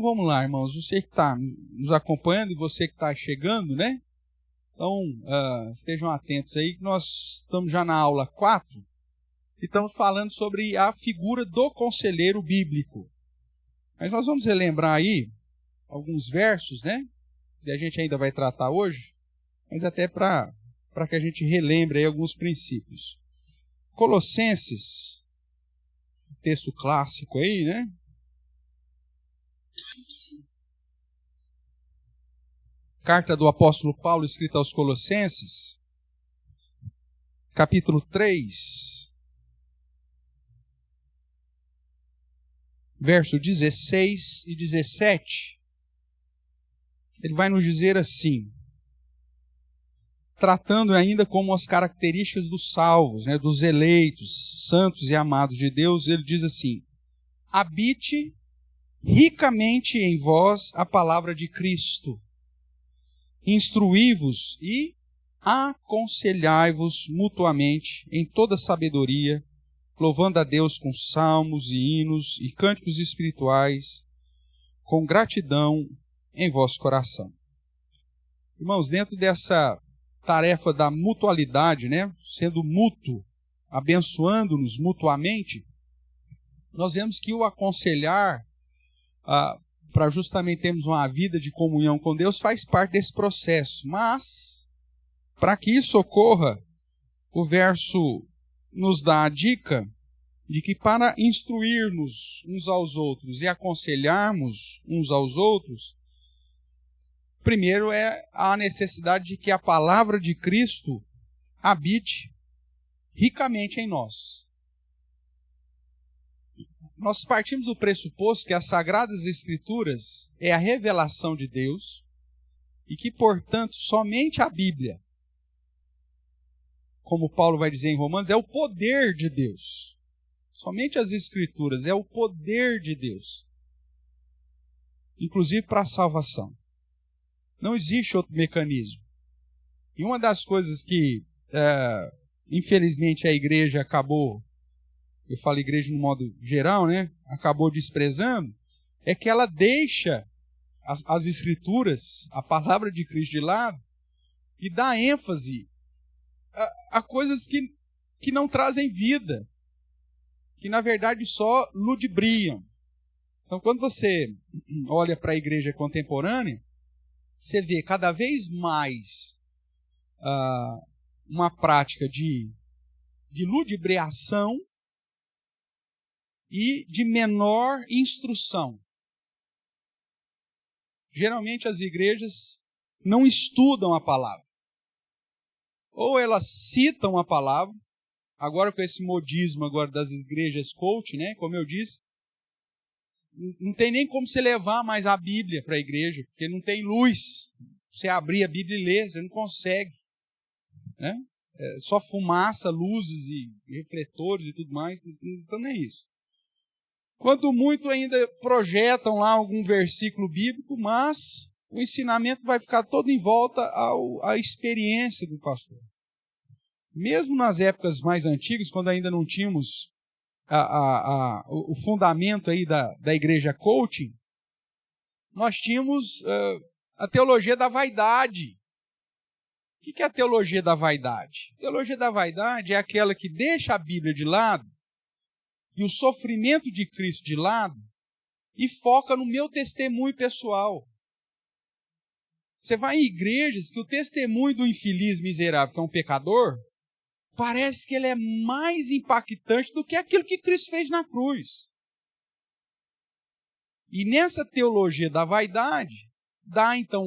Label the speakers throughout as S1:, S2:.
S1: vamos lá, irmãos. Você que está nos acompanhando e você que está chegando, né? Então, estejam atentos aí, que nós estamos já na aula 4 e estamos falando sobre a figura do conselheiro bíblico. Mas nós vamos relembrar aí alguns versos, né? Que a gente ainda vai tratar hoje, mas até para que a gente relembre aí alguns princípios. Colossenses, texto clássico aí, né? Carta do apóstolo Paulo escrita aos Colossenses, capítulo 3, verso 16 e 17. Ele vai nos dizer assim, tratando ainda como as características dos salvos, né, dos eleitos, santos e amados de Deus, ele diz assim: habite ricamente em vós a palavra de Cristo, instruí-vos e aconselhai-vos mutuamente em toda sabedoria, louvando a Deus com salmos e hinos e cânticos espirituais, com gratidão em vosso coração. Irmãos, dentro dessa tarefa da mutualidade, né, sendo mútuo, abençoando-nos mutuamente, nós vemos que o aconselhar, para justamente termos uma vida de comunhão com Deus, faz parte desse processo. Mas, para que isso ocorra, o verso nos dá a dica de que para instruir-nos uns aos outros e aconselharmos uns aos outros, primeiro é a necessidade de que a palavra de Cristo habite ricamente em nós. Nós partimos do pressuposto que as Sagradas Escrituras é a revelação de Deus e que, portanto, somente a Bíblia, como Paulo vai dizer em Romanos, é o poder de Deus. Somente as Escrituras é o poder de Deus, inclusive para a salvação. Não existe outro mecanismo. E uma das coisas que, infelizmente, a igreja acabou, eu falo igreja no modo geral, né, acabou desprezando, é que ela deixa as Escrituras, a palavra de Cristo de lado, e dá ênfase a coisas que não trazem vida, que na verdade só ludibriam. Então, quando você olha para a igreja contemporânea, você vê cada vez mais uma prática de ludibriação e de menor instrução. Geralmente as igrejas não estudam a palavra. Ou elas citam a palavra, agora com esse modismo agora das igrejas coach, né, como eu disse, não tem nem como você levar mais a Bíblia para a igreja, porque não tem luz. Você abrir a Bíblia e ler, você não consegue. Né? É só fumaça, luzes e refletores e tudo mais, então nem isso. Quando muito ainda projetam lá algum versículo bíblico, mas o ensinamento vai ficar todo em volta à experiência do pastor. Mesmo nas épocas mais antigas, quando ainda não tínhamos o fundamento aí da igreja coaching, nós tínhamos a teologia da vaidade. O que é a teologia da vaidade? A teologia da vaidade é aquela que deixa a Bíblia de lado e o sofrimento de Cristo de lado e foca no meu testemunho pessoal. Você vai em igrejas que o testemunho do infeliz miserável, que é um pecador, parece que ele é mais impactante do que aquilo que Cristo fez na cruz. E nessa teologia da vaidade, dá então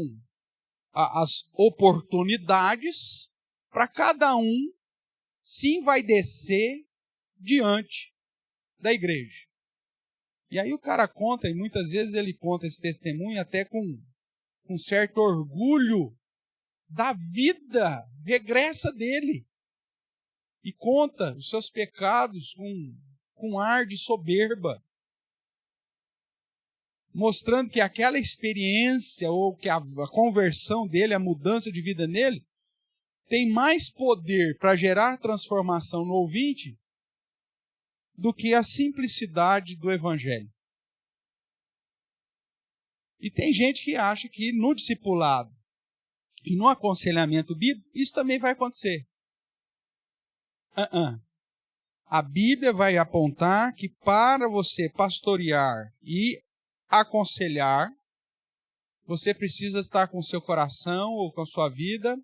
S1: as oportunidades para cada um se envaidecer diante da igreja. E aí o cara conta, e muitas vezes ele conta esse testemunho até com certo orgulho da vida regressa dele. E conta os seus pecados com ar de soberba, mostrando que aquela experiência ou que a conversão dele, a mudança de vida nele, tem mais poder para gerar transformação no ouvinte do que a simplicidade do Evangelho. E tem gente que acha que no discipulado e no aconselhamento bíblico, isso também vai acontecer. A Bíblia vai apontar que para você pastorear e aconselhar, você precisa estar com o seu coração ou com a sua vida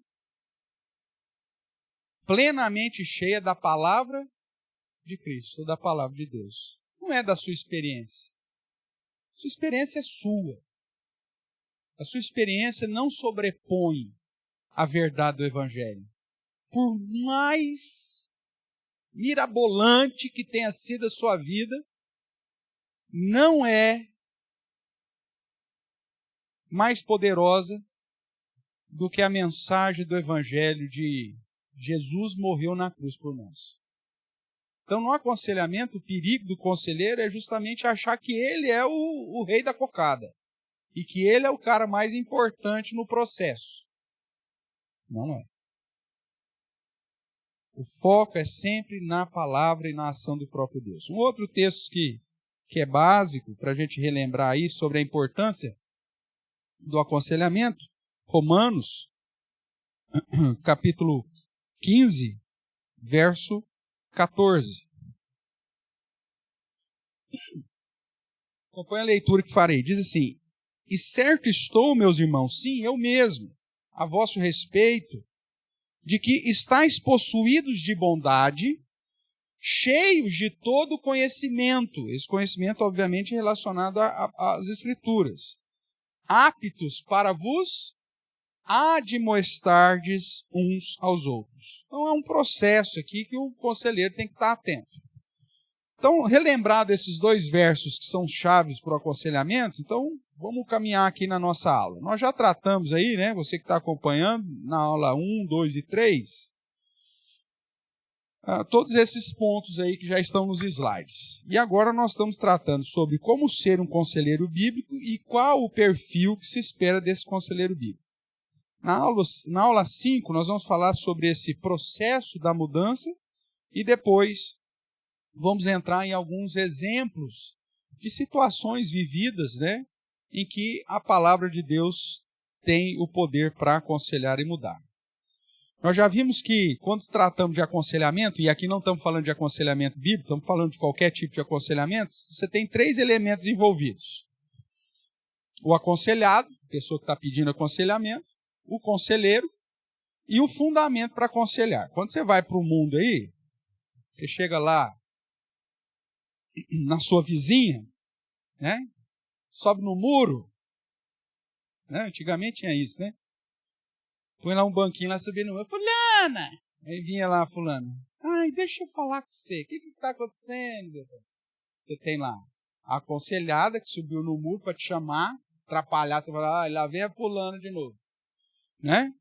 S1: plenamente cheia da palavra de Cristo, da palavra de Deus. Não é da sua experiência. Sua experiência é sua. A sua experiência não sobrepõe a verdade do Evangelho. Por mais mirabolante que tenha sido a sua vida, não é mais poderosa do que a mensagem do Evangelho de Jesus morreu na cruz por nós. Então, no aconselhamento, o perigo do conselheiro é justamente achar que ele é o rei da cocada e que ele é o cara mais importante no processo. Não é. O foco é sempre na palavra e na ação do próprio Deus. Um outro texto que é básico para a gente relembrar aí sobre a importância do aconselhamento, Romanos, capítulo 15, verso 14. Acompanhe a leitura que farei. Diz assim: E certo estou, meus irmãos, sim, eu mesmo, a vosso respeito, de que estáis possuídos de bondade, cheios de todo conhecimento. Esse conhecimento, obviamente, é relacionado às Escrituras. Aptos para vos admoestardes uns aos outros. Então, é um processo aqui que o conselheiro tem que estar atento. Então, relembrar desses dois versos que são chaves para o aconselhamento, então, vamos caminhar aqui na nossa aula. Nós já tratamos aí, né, você que está acompanhando, na aula 1, 2 e 3, todos esses pontos aí que já estão nos slides. E agora nós estamos tratando sobre como ser um conselheiro bíblico e qual o perfil que se espera desse conselheiro bíblico. Na aula 5, nós vamos falar sobre esse processo da mudança e depois vamos entrar em alguns exemplos de situações vividas, né, em que a palavra de Deus tem o poder para aconselhar e mudar. Nós já vimos que, quando tratamos de aconselhamento, e aqui não estamos falando de aconselhamento bíblico, estamos falando de qualquer tipo de aconselhamento, você tem 3 elementos envolvidos. O aconselhado, a pessoa que está pedindo aconselhamento, o conselheiro e o fundamento para aconselhar. Quando você vai para o mundo aí, você chega lá na sua vizinha, né? Sobe no muro, né? Antigamente tinha isso, né? Põe lá um banquinho lá, subia no muro, fulana! Aí vinha lá fulano. Ai, deixa eu falar com você, o que está acontecendo? Você tem lá a aconselhada que subiu no muro para te chamar, atrapalhar, você fala, lá vem a fulana de novo. Né?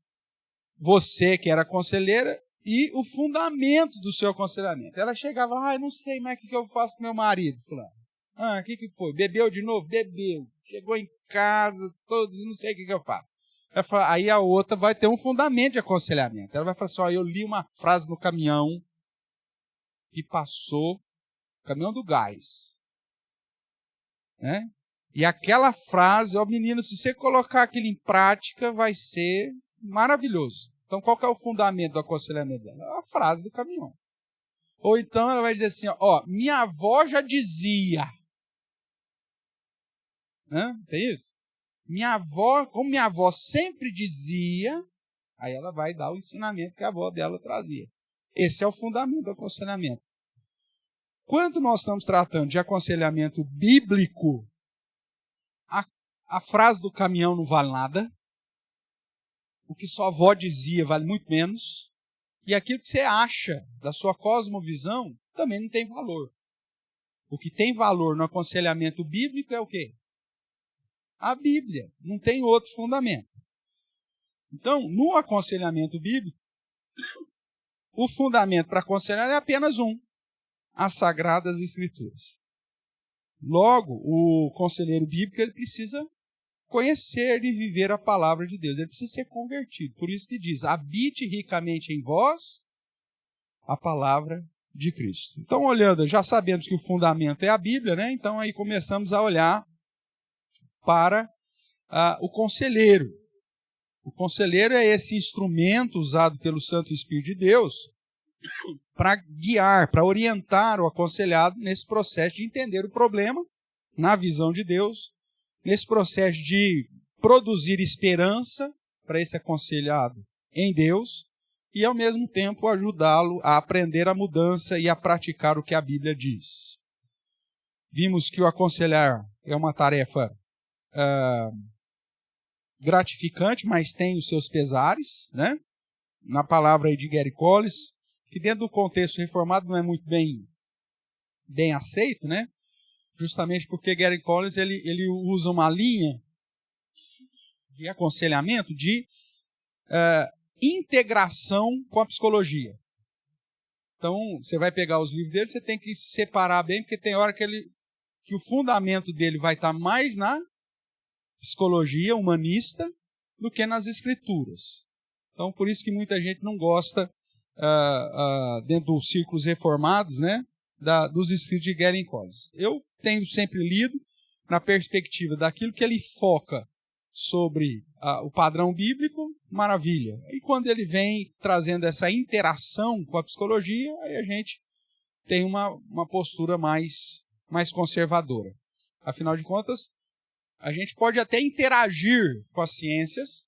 S1: Você que era conselheira e o fundamento do seu aconselhamento. Ela chegava, não sei mais o que eu faço com meu marido, fulano. O que foi? Bebeu de novo? Bebeu. Chegou em casa, não sei o que eu faço. Ela fala, aí a outra vai ter um fundamento de aconselhamento. Ela vai falar assim, eu li uma frase no caminhão que passou, caminhão do gás. Né? E aquela frase, menino, se você colocar aquilo em prática, vai ser maravilhoso. Então, qual que é o fundamento do aconselhamento dela? É a frase do caminhão. Ou então ela vai dizer assim, minha avó já dizia. Tem isso? Como minha avó sempre dizia, aí ela vai dar o ensinamento que a avó dela trazia. Esse é o fundamento do aconselhamento. Quando nós estamos tratando de aconselhamento bíblico, a frase do caminhão não vale nada. O que sua avó dizia vale muito menos. E aquilo que você acha da sua cosmovisão também não tem valor. O que tem valor no aconselhamento bíblico é o quê? A Bíblia. Não tem outro fundamento. Então, no aconselhamento bíblico, o fundamento para aconselhar é apenas um: as Sagradas Escrituras. Logo, o conselheiro bíblico ele precisa conhecer e viver a palavra de Deus. Ele precisa ser convertido. Por isso que diz, habite ricamente em vós a palavra de Cristo. Então, olhando, já sabemos que o fundamento é a Bíblia, né? Então, aí começamos a olhar para o conselheiro. O conselheiro é esse instrumento usado pelo Santo Espírito de Deus para guiar, para orientar o aconselhado nesse processo de entender o problema na visão de Deus, nesse processo de produzir esperança para esse aconselhado em Deus e, ao mesmo tempo, ajudá-lo a aprender a mudança e a praticar o que a Bíblia diz. Vimos que o aconselhar é uma tarefa gratificante, mas tem os seus pesares, né? Na palavra aí de Gary Collis, que dentro do contexto reformado não é muito bem aceito, né? Justamente porque Gary Collis ele usa uma linha de aconselhamento de integração com a psicologia. Então, você vai pegar os livros dele, você tem que separar bem, porque tem hora que o fundamento dele vai estar mais na psicologia humanista do que nas escrituras. Então, por isso que muita gente não gosta, dentro dos círculos reformados, né, dos escritos de Gary Collis. Eu tenho sempre lido na perspectiva daquilo que ele foca sobre o padrão bíblico, maravilha. E quando ele vem trazendo essa interação com a psicologia, aí a gente tem uma postura mais conservadora. Afinal de contas, a gente pode até interagir com as ciências,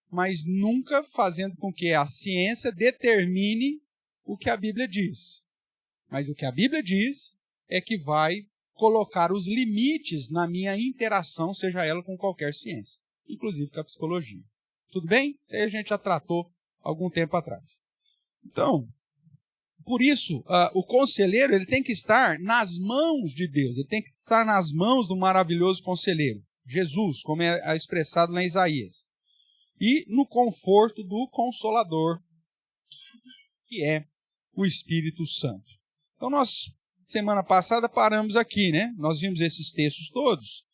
S1: mas nunca fazendo com que a ciência determine o que a Bíblia diz. Mas o que a Bíblia diz é que vai colocar os limites na minha interação, seja ela com qualquer ciência, inclusive com a psicologia. Tudo bem? Isso aí a gente já tratou algum tempo atrás. Então, por isso, o conselheiro ele tem que estar nas mãos de Deus, ele tem que estar nas mãos do maravilhoso conselheiro, Jesus, como é expressado lá em Isaías. E no conforto do Consolador, que é o Espírito Santo. Então nós, semana passada, paramos aqui, né? Nós vimos esses textos todos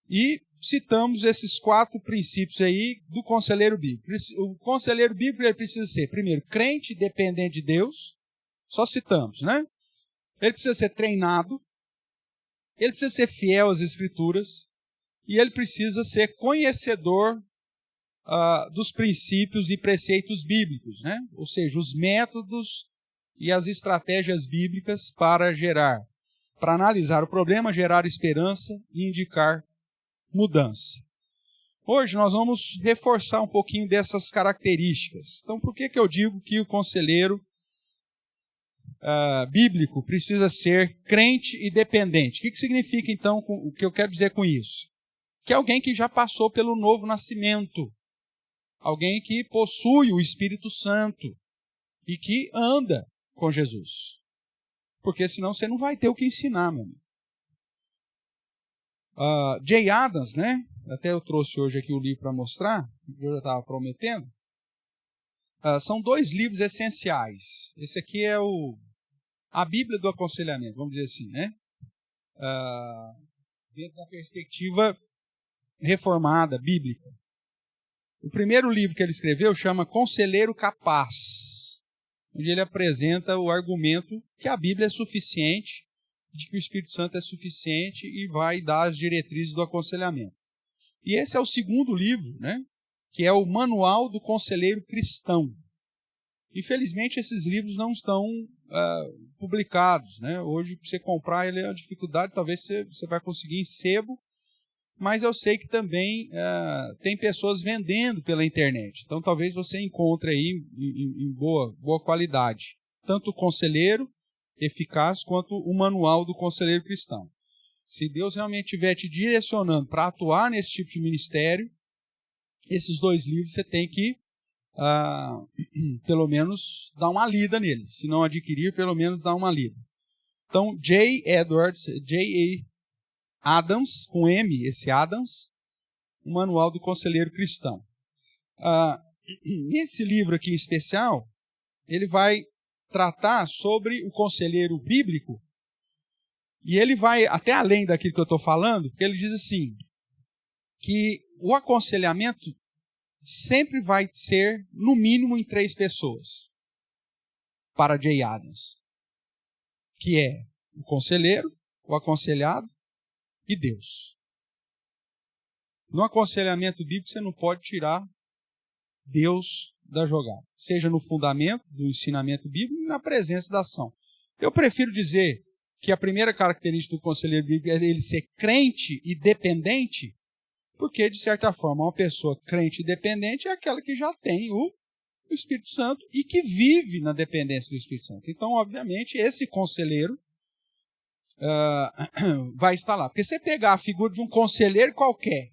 S1: e citamos esses 4 princípios aí do conselheiro bíblico. O conselheiro bíblico ele precisa ser, primeiro, crente dependente de Deus, só citamos, né? Ele precisa ser treinado, ele precisa ser fiel às Escrituras e ele precisa ser conhecedor dos princípios e preceitos bíblicos, né? Ou seja, os métodos e as estratégias bíblicas para analisar o problema, gerar esperança e indicar mudança. Hoje nós vamos reforçar um pouquinho dessas características. Então, por que eu digo que o conselheiro bíblico precisa ser crente e dependente? O que significa, então, o que eu quero dizer com isso? Que é alguém que já passou pelo novo nascimento. Alguém que possui o Espírito Santo e que anda com Jesus. Porque senão você não vai ter o que ensinar, meu amigo. Jay Adams, né? Até eu trouxe hoje aqui o livro para mostrar, que eu já estava prometendo. São 2 livros essenciais. Esse aqui é a Bíblia do aconselhamento, vamos dizer assim, né? Dentro da perspectiva reformada, bíblica. O primeiro livro que ele escreveu chama Conselheiro Capaz, onde ele apresenta o argumento que a Bíblia é suficiente, de que o Espírito Santo é suficiente e vai dar as diretrizes do aconselhamento. E esse é o segundo livro, né, que é o Manual do Conselheiro Cristão. Infelizmente, esses livros não estão publicados, né? Hoje, para você comprar, ele é uma dificuldade, talvez você vai conseguir em sebo, mas eu sei que também tem pessoas vendendo pela internet. Então, talvez você encontre aí em boa qualidade, tanto o Conselheiro Eficaz quanto o Manual do Conselheiro Cristão. Se Deus realmente estiver te direcionando para atuar nesse tipo de ministério, esses 2 livros você tem que, pelo menos, dar uma lida neles. Se não adquirir, pelo menos dar uma lida. Então, J.A. Adams, com M, esse Adams, o Manual do Conselheiro Cristão. Nesse livro aqui em especial, ele vai tratar sobre o conselheiro bíblico, e ele vai até além daquilo que eu estou falando, porque ele diz assim, que o aconselhamento sempre vai ser, no mínimo, em 3 pessoas, para Jay Adams, que é o conselheiro, o aconselhado, e Deus. No aconselhamento bíblico você não pode tirar Deus da jogada. Seja no fundamento do ensinamento bíblico e na presença da ação. Eu prefiro dizer que a primeira característica do conselheiro bíblico é ele ser crente e dependente, porque, de certa forma, uma pessoa crente e dependente é aquela que já tem o Espírito Santo e que vive na dependência do Espírito Santo. Então, obviamente, esse conselheiro vai estar lá. Porque você pegar a figura de um conselheiro qualquer,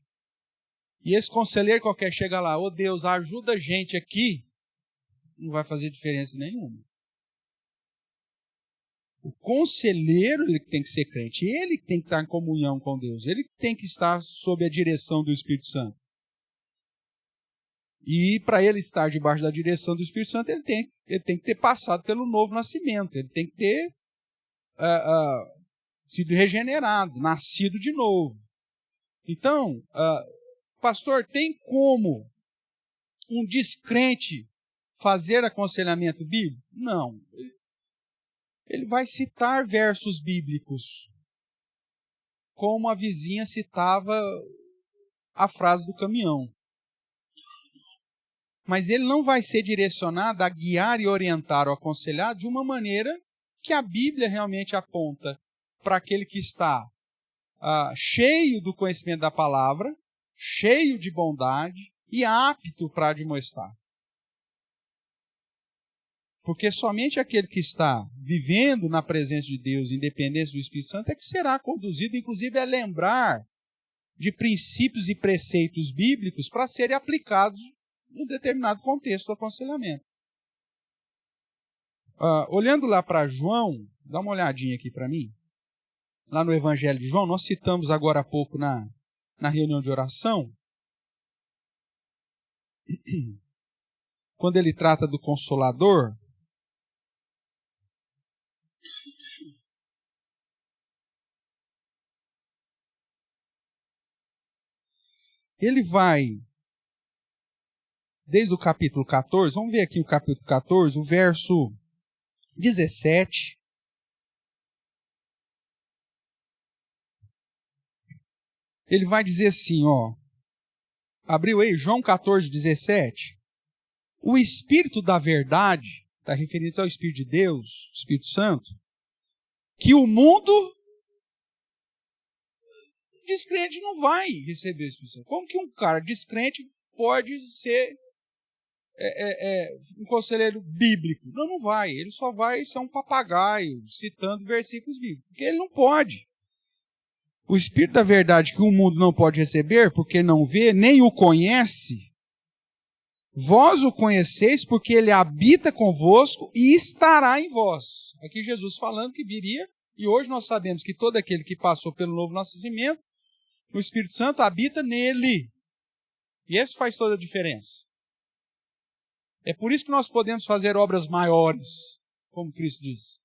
S1: e esse conselheiro qualquer chega lá, ô Deus, ajuda a gente aqui, não vai fazer diferença nenhuma. O conselheiro ele tem que ser crente, ele tem que estar em comunhão com Deus, ele tem que estar sob a direção do Espírito Santo. E para ele estar debaixo da direção do Espírito Santo, ele tem que ter passado pelo novo nascimento, ele tem que ter sido regenerado, nascido de novo. Então, pastor, tem como um descrente fazer aconselhamento bíblico? Não. Ele vai citar versos bíblicos, como a vizinha citava a frase do caminhão. Mas ele não vai ser direcionado a guiar e orientar o aconselhado de uma maneira que a Bíblia realmente aponta para aquele que está cheio do conhecimento da palavra, cheio de bondade e apto para admoestar. Porque somente aquele que está vivendo na presença de Deus, independente do Espírito Santo, é que será conduzido, inclusive, a lembrar de princípios e preceitos bíblicos para serem aplicados em determinado contexto do aconselhamento. Olhando lá para João, dá uma olhadinha aqui para mim. Lá no Evangelho de João, nós citamos agora há pouco na reunião de oração, quando ele trata do Consolador, ele vai, desde o capítulo 14, vamos ver aqui o capítulo 14, o verso 17. Ele vai dizer assim, abriu aí, João 14, 17. O Espírito da verdade, está referindo-se ao Espírito de Deus, Espírito Santo, que o mundo descrente não vai receber esse Espírito Santo. Como que um cara descrente pode ser um conselheiro bíblico? Não vai. Ele só vai ser um papagaio citando versículos bíblicos. Porque ele não pode. O Espírito da verdade que o mundo não pode receber, porque não vê, nem o conhece. Vós o conheceis porque ele habita convosco e estará em vós. Aqui Jesus falando que viria, e hoje nós sabemos que todo aquele que passou pelo novo nascimento, o Espírito Santo habita nele. E esse faz toda a diferença. É por isso que nós podemos fazer obras maiores, como Cristo disse.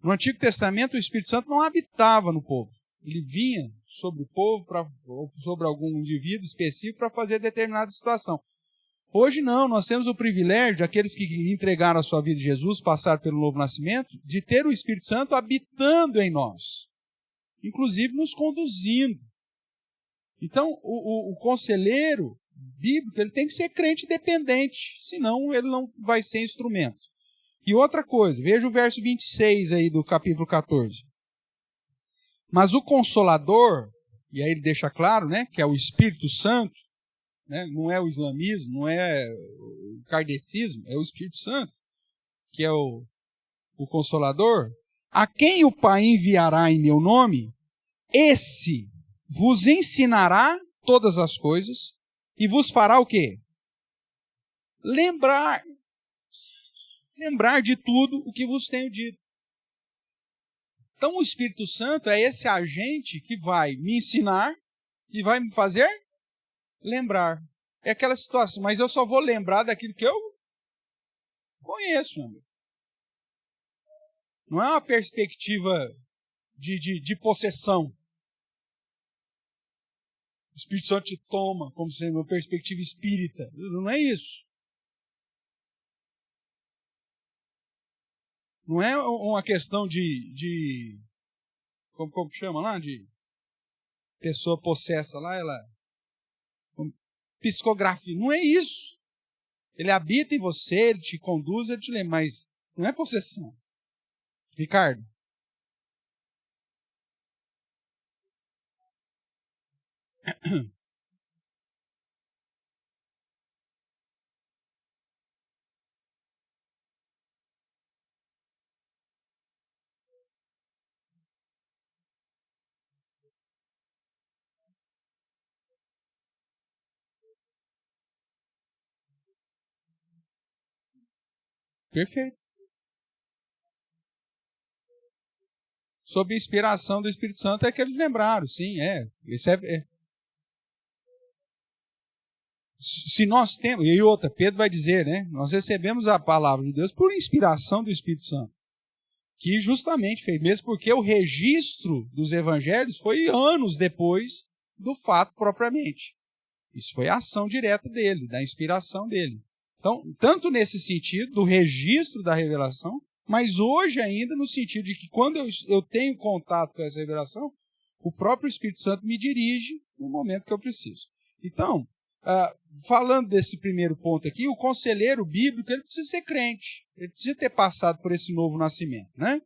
S1: No Antigo Testamento, o Espírito Santo não habitava no povo. Ele vinha sobre o povo, ou sobre algum indivíduo específico para fazer determinada situação. Hoje não, nós temos o privilégio, aqueles que entregaram a sua vida a Jesus, passaram pelo novo nascimento, de ter o Espírito Santo habitando em nós. Inclusive nos conduzindo. Então, o conselheiro bíblico, ele tem que ser crente dependente, senão ele não vai ser instrumento. E outra coisa, veja o verso 26 aí do capítulo 14. Mas o Consolador, e aí ele deixa claro, né, que é o Espírito Santo, né, não é o islamismo, não é o kardecismo, é o Espírito Santo, que é o Consolador, a quem o Pai enviará em meu nome, esse vos ensinará todas as coisas e vos fará o quê? Lembrar de tudo o que vos tenho dito. Então o Espírito Santo é esse agente que vai me ensinar e vai me fazer lembrar. É aquela situação, mas eu só vou lembrar daquilo que eu conheço, meu amigo. Não é uma perspectiva de possessão. O Espírito Santo te toma como sendo uma perspectiva espírita. Não é isso. Não é uma questão de como que chama lá? pessoa possessa lá, ela psicografia. Não é isso. Ele habita em você, ele te conduz, ele te lembra, mas não é possessão. Ricardo? Perfeito. Sob a inspiração do Espírito Santo é que eles lembraram, sim, Esse é. Se nós temos, e outra, Pedro vai dizer, né? Nós recebemos a palavra de Deus por inspiração do Espírito Santo. Que justamente fez, mesmo porque o registro dos evangelhos foi anos depois do fato propriamente. Isso foi a ação direta dele, da inspiração dele. Então, tanto nesse sentido, do registro da revelação, mas hoje ainda no sentido de que quando eu tenho contato com essa revelação, o próprio Espírito Santo me dirige no momento que eu preciso. Então, falando desse primeiro ponto aqui, o conselheiro bíblico ele precisa ser crente, ele precisa ter passado por esse novo nascimento, né?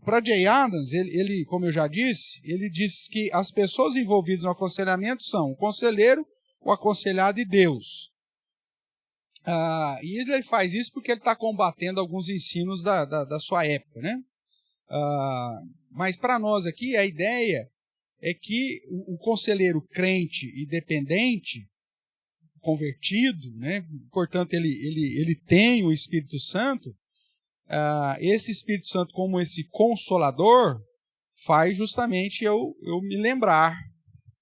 S1: Para Jay Adams, ele, como eu já disse, ele diz que as pessoas envolvidas no aconselhamento são o conselheiro, o aconselhado e Deus. E ele faz isso porque ele está combatendo alguns ensinos da sua época, né? Mas para nós aqui, a ideia é que o conselheiro crente e dependente, convertido, né? Portanto, ele tem o Espírito Santo, esse Espírito Santo como esse consolador faz justamente eu me lembrar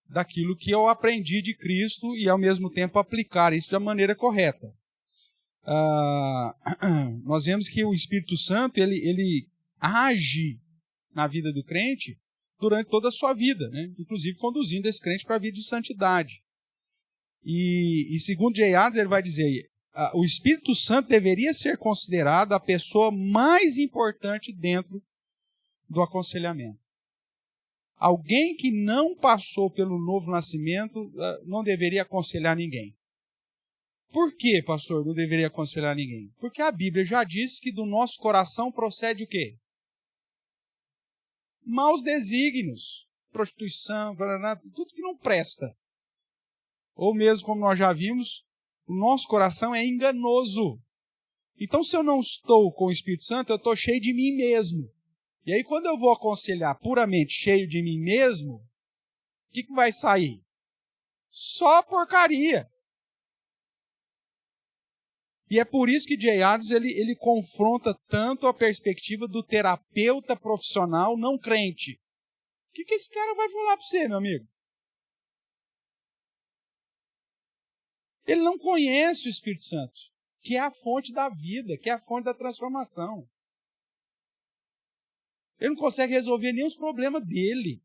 S1: daquilo que eu aprendi de Cristo e ao mesmo tempo aplicar isso da maneira correta. Nós vemos que o Espírito Santo ele age na vida do crente durante toda a sua vida, né? Inclusive conduzindo esse crente para a vida de santidade. E segundo Jay Adams, ele vai dizer, o Espírito Santo deveria ser considerado a pessoa mais importante dentro do aconselhamento. Alguém que não passou pelo novo nascimento não deveria aconselhar ninguém. Por que, pastor, não deveria aconselhar ninguém? Porque a Bíblia já diz que do nosso coração procede o quê? Maus desígnios, prostituição, tudo que não presta. Ou mesmo, como nós já vimos, o nosso coração é enganoso. Então, se eu não estou com o Espírito Santo, eu estou cheio de mim mesmo. E aí, quando eu vou aconselhar puramente cheio de mim mesmo, o que vai sair? Só porcaria. E é por isso que Jay Adams ele confronta tanto a perspectiva do terapeuta profissional não crente. O que esse cara vai falar para você, meu amigo? Ele não conhece o Espírito Santo, que é a fonte da vida, que é a fonte da transformação. Ele não consegue resolver nem os problemas dele.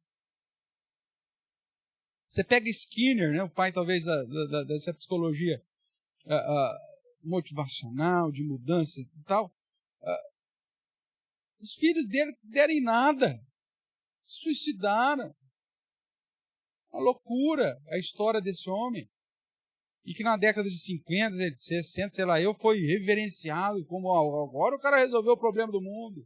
S1: Você pega Skinner, né, o pai talvez dessa psicologia motivacional, de mudança e tal. Os filhos dele deram em nada. Se suicidaram. Uma loucura a história desse homem. E que na década de 50, 60, sei lá, foi reverenciado como agora o cara resolveu o problema do mundo.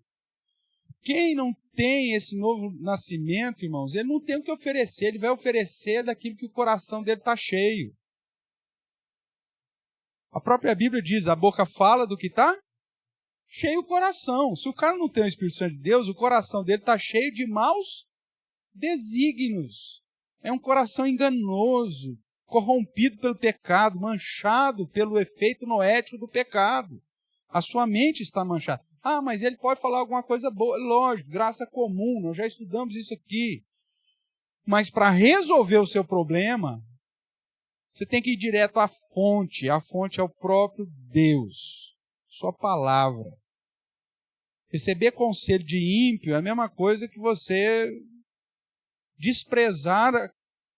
S1: Quem não tem esse novo nascimento, irmãos, ele não tem o que oferecer, ele vai oferecer daquilo que o coração dele está cheio. A própria Bíblia diz, a boca fala do que está cheio o coração. Se o cara não tem o Espírito Santo de Deus, o coração dele está cheio de maus desígnios. É um coração enganoso, corrompido pelo pecado, manchado pelo efeito noético do pecado. A sua mente está manchada. Mas ele pode falar alguma coisa boa. Lógico, graça comum, nós já estudamos isso aqui. Mas para resolver o seu problema, você tem que ir direto à fonte. A fonte é o próprio Deus. Sua palavra. Receber conselho de ímpio é a mesma coisa que você desprezar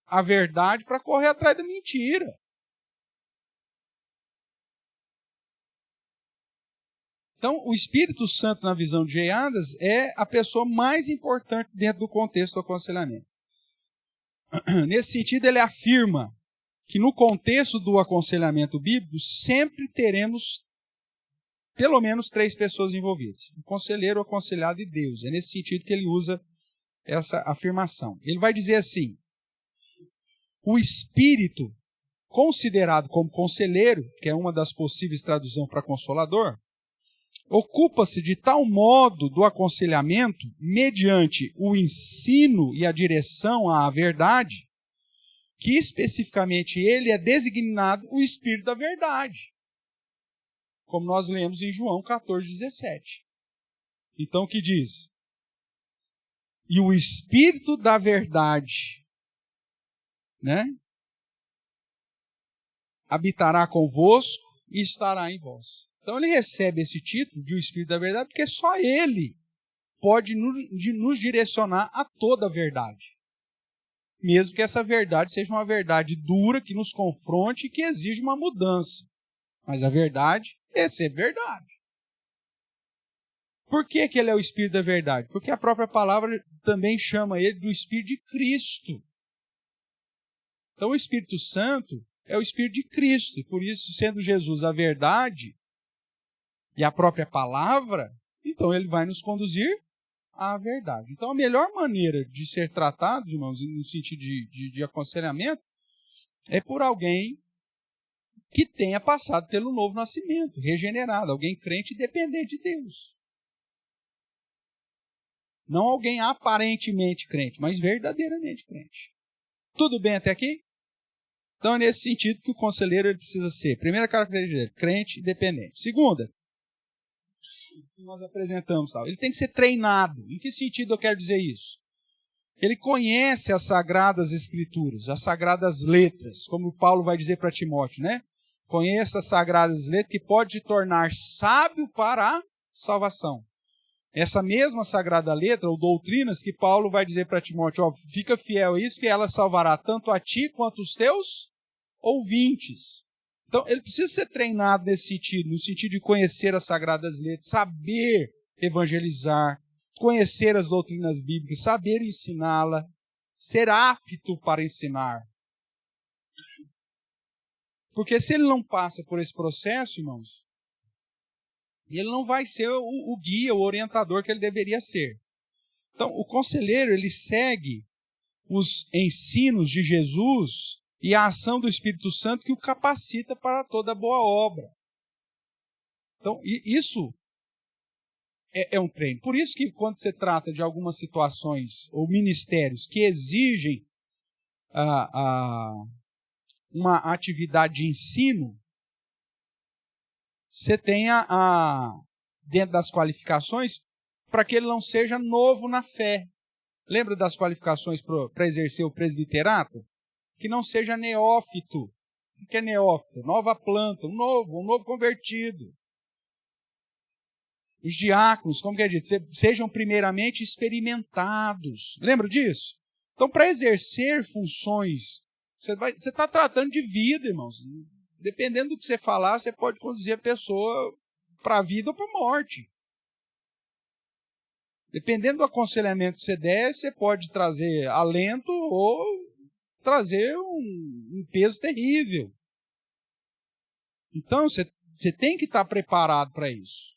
S1: a verdade para correr atrás da mentira. Então, o Espírito Santo, na visão de Jay Adams, é a pessoa mais importante dentro do contexto do aconselhamento. Nesse sentido, ele afirma que no contexto do aconselhamento bíblico, sempre teremos pelo menos 3 pessoas envolvidas. O conselheiro, o aconselhado e Deus. É nesse sentido que ele usa essa afirmação. Ele vai dizer assim: o Espírito, considerado como conselheiro, que é uma das possíveis traduções para consolador, ocupa-se de tal modo do aconselhamento, mediante o ensino e a direção à verdade, que especificamente ele é designado o Espírito da verdade, como nós lemos em João 14:17. Então, o que diz? E o Espírito da verdade, né, habitará convosco e estará em vós. Então ele recebe esse título de o Espírito da verdade porque só ele pode nos direcionar a toda a verdade. Mesmo que essa verdade seja uma verdade dura, que nos confronte e que exige uma mudança. Mas a verdade é ser verdade. Por que ele é o Espírito da verdade? Porque a própria palavra também chama ele do Espírito de Cristo. Então o Espírito Santo é o Espírito de Cristo. E por isso, sendo Jesus a verdade e a própria palavra, então ele vai nos conduzir à verdade. Então a melhor maneira de ser tratados, irmãos, no sentido de aconselhamento, é por alguém que tenha passado pelo novo nascimento, regenerado, alguém crente e dependente de Deus. Não alguém aparentemente crente, mas verdadeiramente crente. Tudo bem até aqui? Então é nesse sentido que o conselheiro ele precisa ser. Primeira característica dele, crente e dependente. Segunda, que nós apresentamos, ele tem que ser treinado. Em que sentido eu quero dizer isso? Ele conhece as sagradas escrituras, as sagradas letras, como Paulo vai dizer para Timóteo, né? Conheça as sagradas letras que pode te tornar sábio para a salvação. Essa mesma sagrada letra, ou doutrinas, que Paulo vai dizer para Timóteo, ó, fica fiel a isso, que ela salvará tanto a ti quanto os teus ouvintes. Então, ele precisa ser treinado nesse sentido, no sentido de conhecer as sagradas letras, saber evangelizar, conhecer as doutrinas bíblicas, saber ensiná-la, ser apto para ensinar. Porque se ele não passa por esse processo, irmãos, ele não vai ser o guia, o orientador que ele deveria ser. Então, o conselheiro, ele segue os ensinos de Jesus e a ação do Espírito Santo que o capacita para toda boa obra. Então, isso é um treino. Por isso que quando se trata de algumas situações ou ministérios que exigem uma atividade de ensino, você tenha dentro das qualificações para que ele não seja novo na fé. Lembra das qualificações para exercer o presbiterato? Que não seja neófito. O que é neófito? Nova planta, um novo convertido. Os diáconos, como que é dito? Sejam primeiramente experimentados. Lembra disso? Então, para exercer funções, você está tratando de vida, irmãos. Dependendo do que você falar, você pode conduzir a pessoa para a vida ou para a morte. Dependendo do aconselhamento que você der, você pode trazer alento ou trazer um peso terrível. Então, você tem que estar preparado para isso.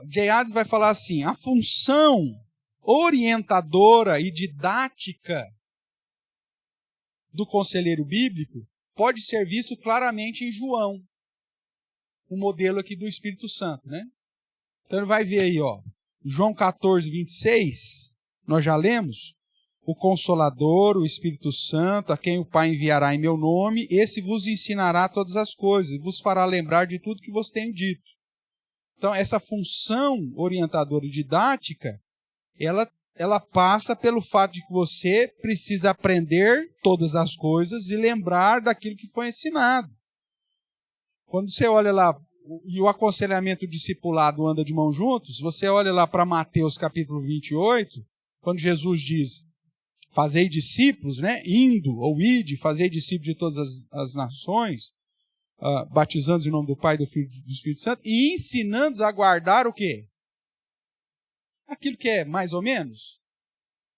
S1: J. Adams vai falar assim, a função orientadora e didática do conselheiro bíblico pode ser visto claramente em João, o modelo aqui do Espírito Santo, né? Então ele vai ver aí, ó, João 14:26, nós já lemos, o Consolador, o Espírito Santo, a quem o Pai enviará em meu nome, esse vos ensinará todas as coisas, e vos fará lembrar de tudo que vos tenho dito. Então essa função orientadora e didática, ela passa pelo fato de que você precisa aprender todas as coisas e lembrar daquilo que foi ensinado. Quando você olha lá, e o aconselhamento discipulado anda de mãos juntos, você olha lá para Mateus capítulo 28, quando Jesus diz, fazei discípulos, né? Indo, ou ide, fazei discípulos de todas as nações, batizando em nome do Pai, do Filho e do Espírito Santo, e ensinando-os a guardar o quê? Aquilo que é mais ou menos.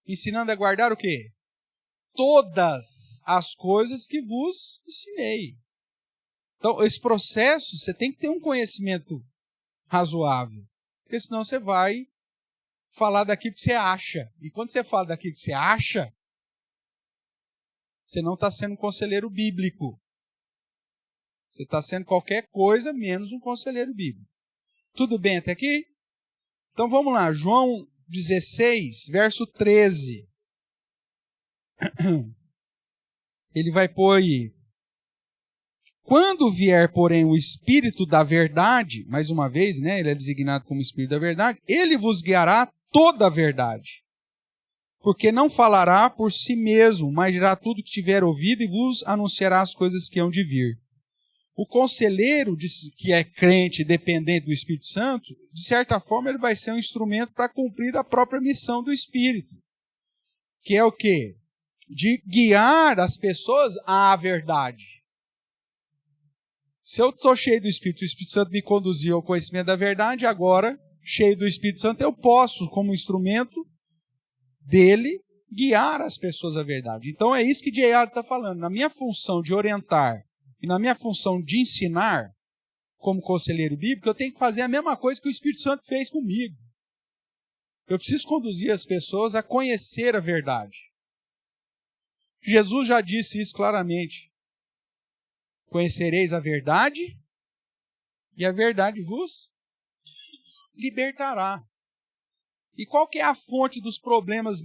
S1: Ensinando a guardar o quê? todas as coisas que vos ensinei. Então, esse processo, você tem que ter um conhecimento razoável, porque senão você vai falar daquilo que você acha. E quando você fala daquilo que você acha, você não está sendo um conselheiro bíblico. Você está sendo qualquer coisa menos um conselheiro bíblico. Tudo bem até aqui? Então vamos lá, João 16, verso 13. Ele vai pôr aí: quando vier, porém, o Espírito da verdade, mais uma vez, né, ele é designado como Espírito da verdade, ele vos guiará toda a verdade. Porque não falará por si mesmo, mas dirá tudo que tiver ouvido e vos anunciará as coisas que hão de vir. O conselheiro, que é crente, dependente do Espírito Santo, de certa forma ele vai ser um instrumento para cumprir a própria missão do Espírito. Que é o quê? De guiar as pessoas à verdade. Se eu estou cheio do Espírito, o Espírito Santo me conduziu ao conhecimento da verdade, agora, cheio do Espírito Santo, eu posso, como instrumento dele, guiar as pessoas à verdade. Então é isso que J. Adams está falando. Na minha função de orientar e na minha função de ensinar, como conselheiro bíblico, eu tenho que fazer a mesma coisa que o Espírito Santo fez comigo. Eu preciso conduzir as pessoas a conhecer a verdade. Jesus já disse isso claramente. Conhecereis a verdade, e a verdade vos libertará. E qual que é a fonte dos problemas,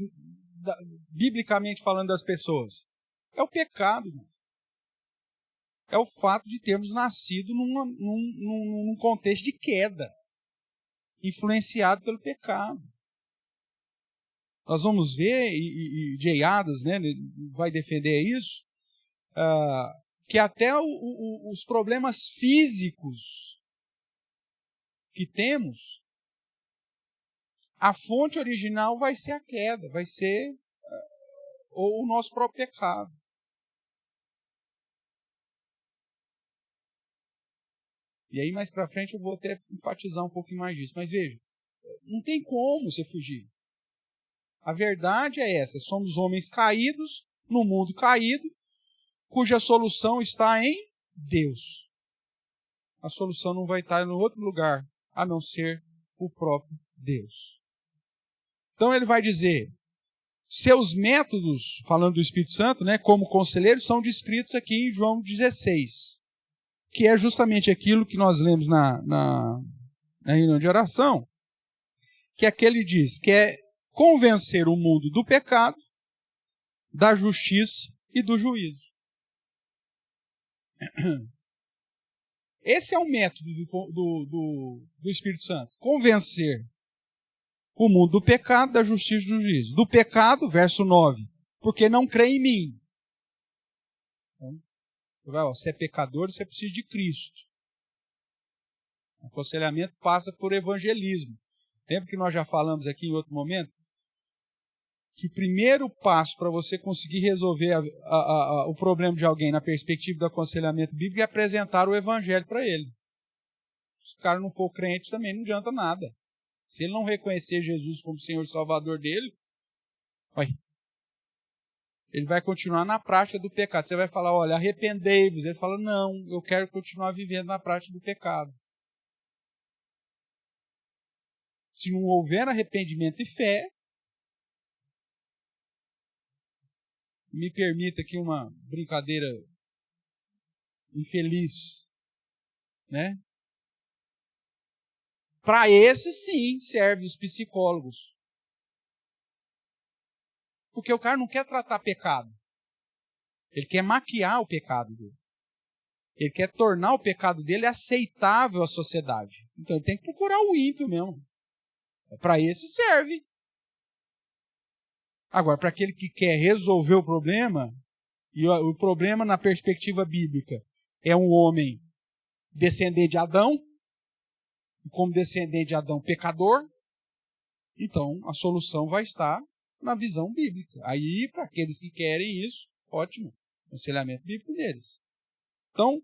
S1: biblicamente falando, das pessoas? É o pecado. É o fato de termos nascido num contexto de queda, influenciado pelo pecado. Nós vamos ver, e J. Adams, né, vai defender isso, que até os problemas físicos que temos, a fonte original vai ser a queda, vai ser o nosso próprio pecado. E aí mais para frente eu vou até enfatizar um pouquinho mais disso. Mas veja, não tem como você fugir. A verdade é essa: somos homens caídos, no mundo caído, cuja solução está em Deus. A solução não vai estar em outro lugar, a não ser o próprio Deus. Então ele vai dizer, seus métodos, falando do Espírito Santo, né, como conselheiro, são descritos aqui em João 16, que é justamente aquilo que nós lemos na reunião de oração, que é que ele diz, que é convencer o mundo do pecado, da justiça e do juízo. Esse é o método do Espírito Santo. Convencer o mundo do pecado, da justiça e do juízo. Do pecado, verso 9, porque não crê em mim. Então, você é pecador, você precisa de Cristo. O aconselhamento passa por evangelismo. Lembra que nós já falamos aqui em outro momento? Que o primeiro passo para você conseguir resolver o problema de alguém na perspectiva do aconselhamento bíblico é apresentar o evangelho para ele. Se o cara não for crente, também não adianta nada. Se ele não reconhecer Jesus como Senhor e Salvador dele, ele vai continuar na prática do pecado. Você vai falar, olha, arrependei-vos. Ele fala, não, eu quero continuar vivendo na prática do pecado. Se não houver arrependimento e fé, me permita aqui uma brincadeira infeliz, né? Para esse, sim, servem os psicólogos. Porque o cara não quer tratar pecado. Ele quer maquiar o pecado dele. Ele quer tornar o pecado dele aceitável à sociedade. Então ele tem que procurar o ímpio mesmo. Para esse serve. Agora, para aquele que quer resolver o problema, e o problema na perspectiva bíblica é um homem descendente de Adão, e como descendente de Adão pecador, então a solução vai estar na visão bíblica. Aí, para aqueles que querem isso, ótimo, aconselhamento bíblico deles. Então,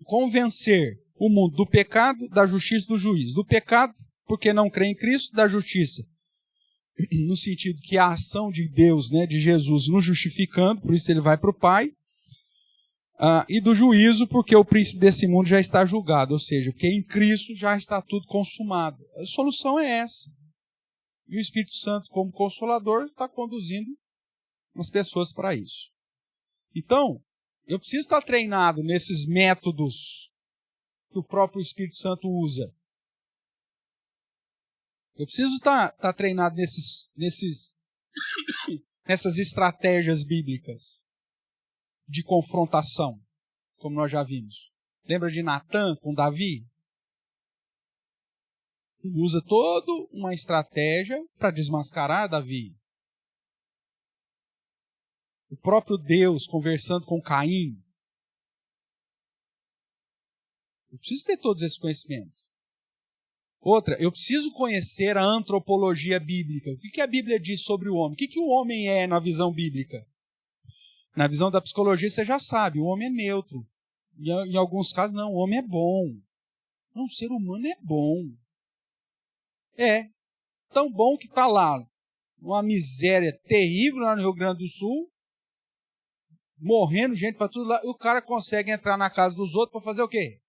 S1: convencer o mundo do pecado, da justiça e do juízo. Do pecado, porque não crê em Cristo, da justiça, no sentido que a ação de Deus, né, de Jesus, nos justificando, por isso ele vai para o Pai, e do juízo, porque o príncipe desse mundo já está julgado, ou seja, porque em Cristo já está tudo consumado. A solução é essa. E o Espírito Santo, como Consolador, está conduzindo as pessoas para isso. Então, eu preciso estar treinado nesses métodos que o próprio Espírito Santo usa. Eu preciso estar treinado nessas estratégias bíblicas de confrontação, como nós já vimos. Lembra de Natã com Davi? Ele usa toda uma estratégia para desmascarar Davi. O próprio Deus conversando com Caim. Eu preciso ter todos esses conhecimentos. Outra, eu preciso conhecer a antropologia bíblica. O que a Bíblia diz sobre o homem? O que o homem é na visão bíblica? Na visão da psicologia, você já sabe, o homem é neutro. E em alguns casos, não, o homem é bom. Não, o ser humano é bom. É, tão bom que está lá, uma miséria terrível lá no Rio Grande do Sul, morrendo gente para tudo lá, e o cara consegue entrar na casa dos outros para fazer o quê?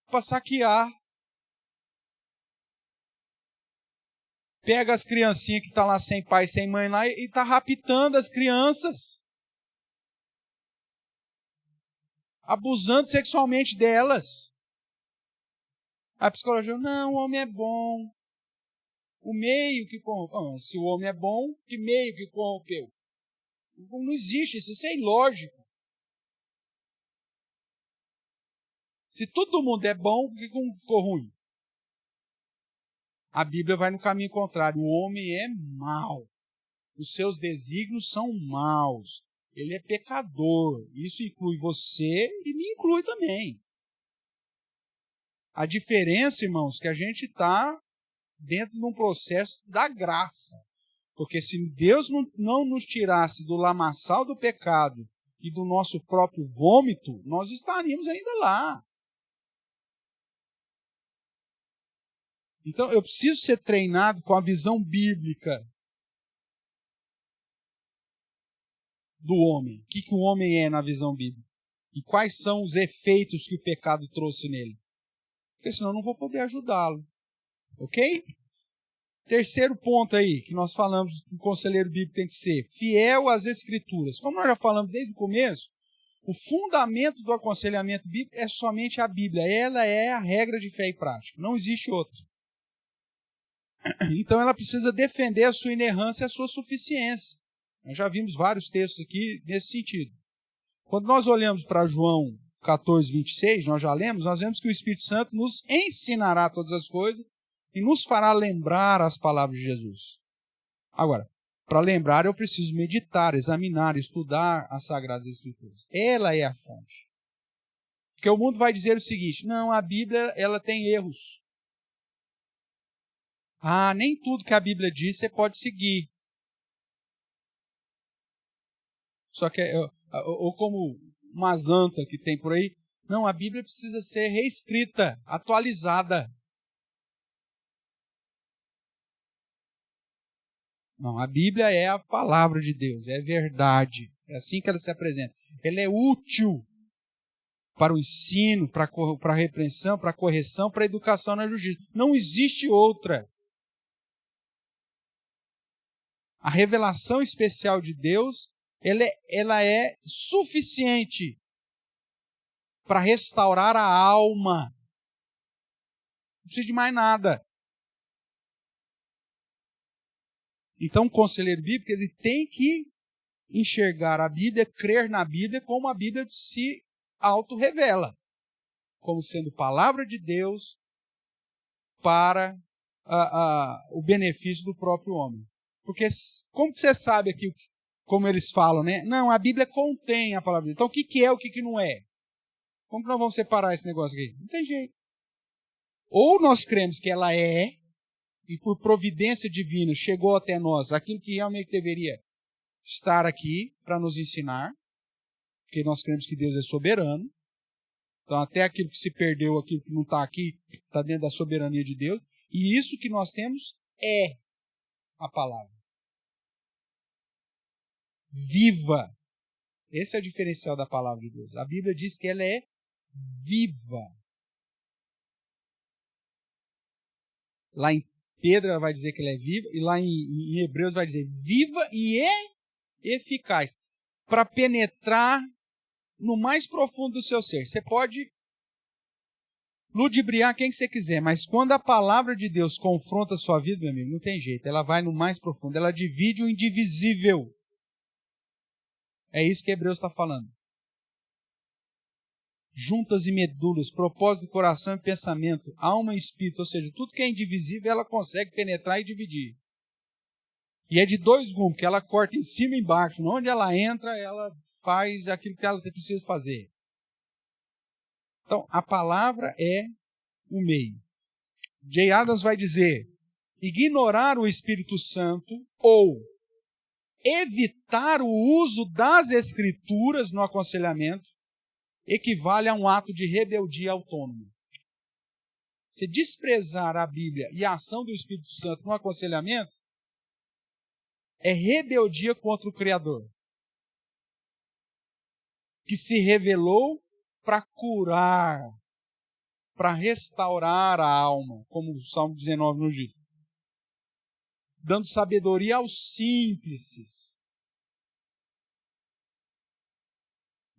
S1: Para saquear. Pega as criancinhas que estão lá sem pai, sem mãe lá, e está raptando as crianças. Abusando sexualmente delas. A psicologia, não, o homem é bom. O meio que corrompeu. Se o homem é bom, que meio que corrompeu? Não existe isso, isso é ilógico. Se todo mundo é bom, por que ficou ruim? A Bíblia vai no caminho contrário. O homem é mau. Os seus desígnios são maus. Ele é pecador. Isso inclui você e me inclui também. A diferença, irmãos, é que a gente está dentro de um processo da graça. Porque se Deus não nos tirasse do lamaçal do pecado e do nosso próprio vômito, nós estaríamos ainda lá. Então, eu preciso ser treinado com a visão bíblica do homem. O que o homem é na visão bíblica? E quais são os efeitos que o pecado trouxe nele? Porque senão eu não vou poder ajudá-lo. Ok? Terceiro ponto aí, que nós falamos que o conselheiro bíblico tem que ser fiel às Escrituras. Como nós já falamos desde o começo, o fundamento do aconselhamento bíblico é somente a Bíblia. Ela é a regra de fé e prática. Não existe outra. Então ela precisa defender a sua inerrância e a sua suficiência. Nós já vimos vários textos aqui nesse sentido. Quando nós olhamos para João 14, 26, nós já lemos, nós vemos que o Espírito Santo nos ensinará todas as coisas e nos fará lembrar as palavras de Jesus. Agora, para lembrar eu preciso meditar, examinar, estudar as Sagradas Escrituras. Ela é a fonte. Porque o mundo vai dizer o seguinte, não, a Bíblia ela tem erros. Ah, nem tudo que a Bíblia diz você pode seguir. Só que, ou como uma zanta que tem por aí, não, a Bíblia precisa ser reescrita, atualizada. Não, a Bíblia é a palavra de Deus, é verdade. É assim que ela se apresenta. Ela é útil para o ensino, para a repreensão, para a correção, para a educação na justiça. Não existe outra. A revelação especial de Deus, ela é suficiente para restaurar a alma. Não precisa de mais nada. Então, o conselheiro bíblico ele tem que enxergar a Bíblia, crer na Bíblia como a Bíblia se auto-revela, como sendo palavra de Deus para o benefício do próprio homem. Porque como que você sabe aqui, como eles falam, né? Não, a Bíblia contém a palavra de Deus. Então, o que é, o que não é? Como que nós vamos separar esse negócio aqui? Não tem jeito. Ou nós cremos que ela é, e por providência divina chegou até nós aquilo que realmente deveria estar aqui para nos ensinar, porque nós cremos que Deus é soberano. Então, até aquilo que se perdeu, aquilo que não está aqui, está dentro da soberania de Deus. E isso que nós temos é a palavra. Viva. Esse é o diferencial da palavra de Deus. A Bíblia diz que ela é viva. Lá em Pedro ela vai dizer que ela é viva, e lá em Hebreus vai dizer viva e eficaz, para penetrar no mais profundo do seu ser. Você pode ludibriar quem que você quiser, mas quando a palavra de Deus confronta a sua vida, meu amigo, não tem jeito, ela vai no mais profundo, ela divide o indivisível. É isso que Hebreus está falando. Juntas e medulas, propósito do coração e pensamento, alma e espírito, ou seja, tudo que é indivisível ela consegue penetrar e dividir. E é de dois gumes, que ela corta em cima e embaixo. Onde ela entra, ela faz aquilo que ela precisa fazer. Então, a palavra é o meio. J. Adams vai dizer, ignorar o Espírito Santo ou evitar o uso das Escrituras no aconselhamento equivale a um ato de rebeldia autônoma. Se desprezar a Bíblia e a ação do Espírito Santo no aconselhamento é rebeldia contra o Criador, que se revelou para curar, para restaurar a alma, como o Salmo 19 nos diz. Dando sabedoria aos simples.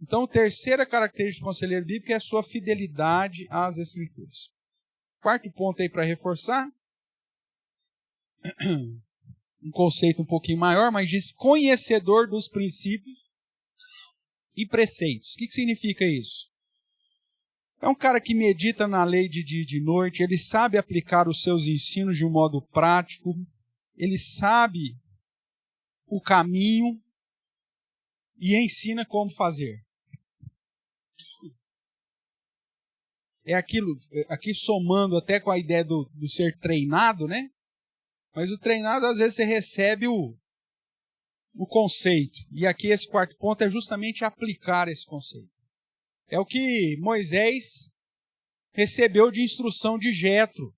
S1: Então, a terceira característica do conselheiro bíblico é a sua fidelidade às Escrituras. Quarto ponto aí para reforçar. Um conceito um pouquinho maior, mas diz conhecedor dos princípios e preceitos. O que significa isso? É um cara que medita na lei de dia e de noite, ele sabe aplicar os seus ensinos de um modo prático, ele sabe o caminho e ensina como fazer. É aquilo, aqui somando até com a ideia do ser treinado, né? Mas o treinado, às vezes, você recebe o conceito. E aqui esse quarto ponto é justamente aplicar esse conceito. É o que Moisés recebeu de instrução de Jetro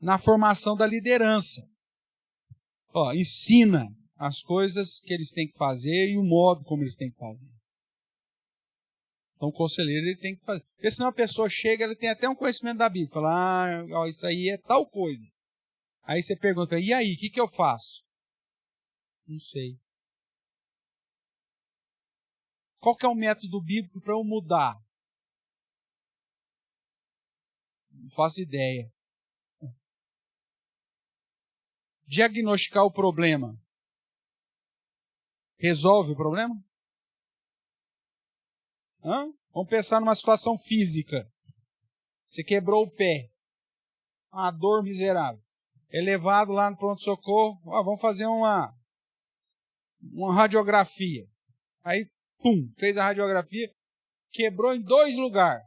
S1: na formação da liderança. Ensina as coisas que eles têm que fazer e o modo como eles têm que fazer. Então o conselheiro ele tem que fazer. Porque senão a pessoa chega, ele tem até um conhecimento da Bíblia. Fala, isso aí é tal coisa. Aí você pergunta, e aí, o que eu faço? Não sei. Qual que é o método bíblico para eu mudar? Não faço ideia. Diagnosticar o problema. Resolve o problema? Vamos pensar numa situação física. Você quebrou o pé. Uma dor miserável. É levado lá no pronto-socorro. Vamos fazer uma radiografia. Aí, fez a radiografia. Quebrou em 2 lugares.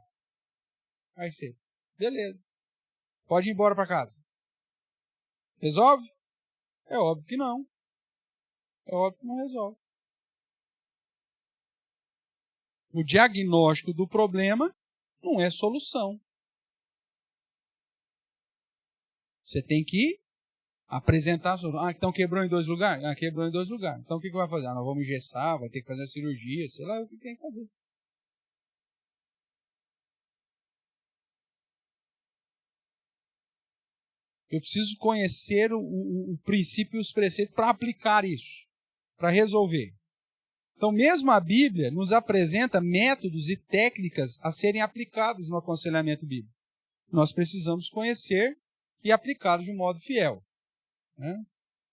S1: Aí você, beleza. Pode ir embora para casa. Resolve? É óbvio que não. É óbvio que não resolve. O diagnóstico do problema não é solução. Você tem que apresentar a solução. Então quebrou em 2 lugares? Quebrou em 2 lugares. Então o que vai fazer? Nós vamos engessar, vai ter que fazer a cirurgia, sei lá o que tem que fazer. Eu preciso conhecer o princípio e os preceitos para aplicar isso, para resolver. Então, mesmo a Bíblia nos apresenta métodos e técnicas a serem aplicados no aconselhamento bíblico. Nós precisamos conhecer e aplicá-los de um modo fiel. Né?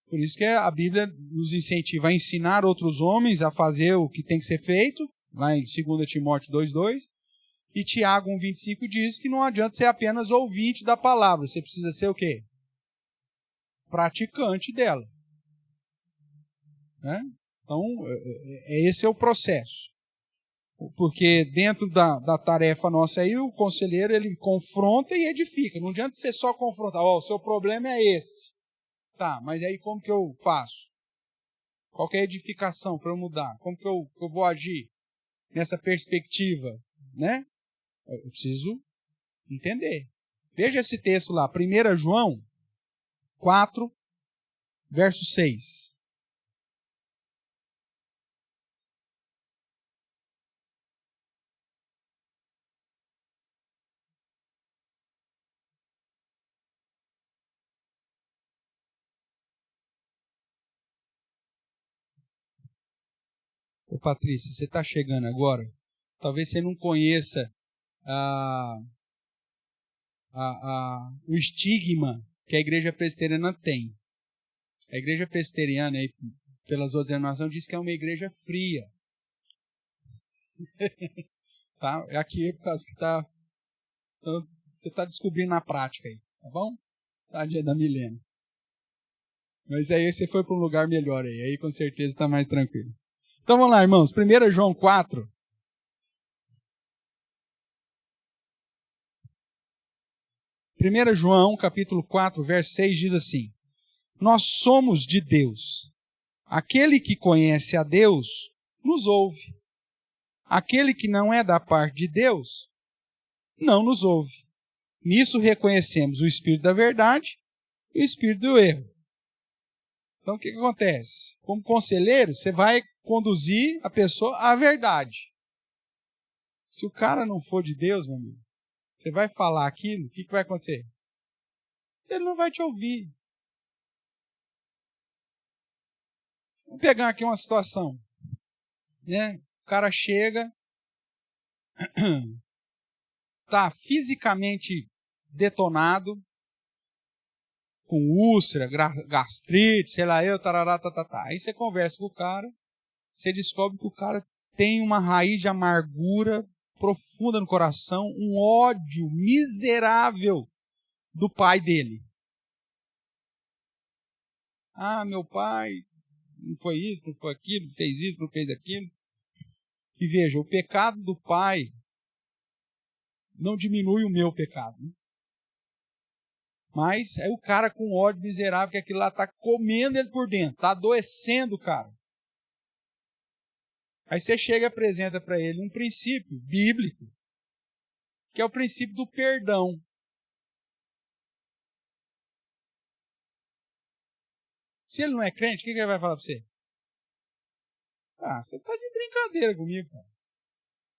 S1: Por isso que a Bíblia nos incentiva a ensinar outros homens a fazer o que tem que ser feito, lá em 2 Timóteo 2,2. E Tiago 1,25 diz que não adianta ser apenas ouvinte da palavra, você precisa ser o quê? Praticante dela. Né? Então, esse é o processo. Porque dentro da tarefa nossa aí, o conselheiro ele confronta e edifica. Não adianta você só confrontar. O seu problema é esse. Tá, mas aí como que eu faço? Qual que é a edificação para eu mudar? Como que eu vou agir nessa perspectiva? Né? Eu preciso entender. Veja esse texto lá, 1 João 4, verso 6. Ô Patrícia, você está chegando agora? Talvez você não conheça o estigma que a igreja presbiteriana tem. A igreja presbiteriana, aí, pelas outras denominações, diz que é uma igreja fria. Tá? Aqui é por causa que você está descobrindo na prática aí, tá bom? Tadinha da Milena. Mas aí você foi para um lugar melhor aí com certeza está mais tranquilo. Então vamos lá, irmãos. 1 João 4. 1 João, capítulo 4, verso 6, diz assim: Nós somos de Deus. Aquele que conhece a Deus, nos ouve. Aquele que não é da parte de Deus, não nos ouve. Nisso reconhecemos o espírito da verdade e o espírito do erro. Então o que acontece? Como conselheiro, você vai conduzir a pessoa à verdade. Se o cara não for de Deus, meu amigo, você vai falar aquilo, o que vai acontecer? Ele não vai te ouvir. Vamos pegar aqui uma situação. Né? O cara chega, está fisicamente detonado, com úlcera, gastrite, sei lá eu, tarará, tatatá. Aí você conversa com o cara, você descobre que o cara tem uma raiz de amargura profunda no coração, um ódio miserável do pai dele. Ah, meu pai não foi isso, não foi aquilo, fez isso, não fez aquilo. E veja, o pecado do pai não diminui o meu pecado. Né? Mas é o cara com ódio miserável, que aquilo lá está comendo ele por dentro, está adoecendo o cara. Aí você chega e apresenta para ele um princípio bíblico, que é o princípio do perdão. Se ele não é crente, o que ele vai falar para você? Ah, você está de brincadeira comigo, cara.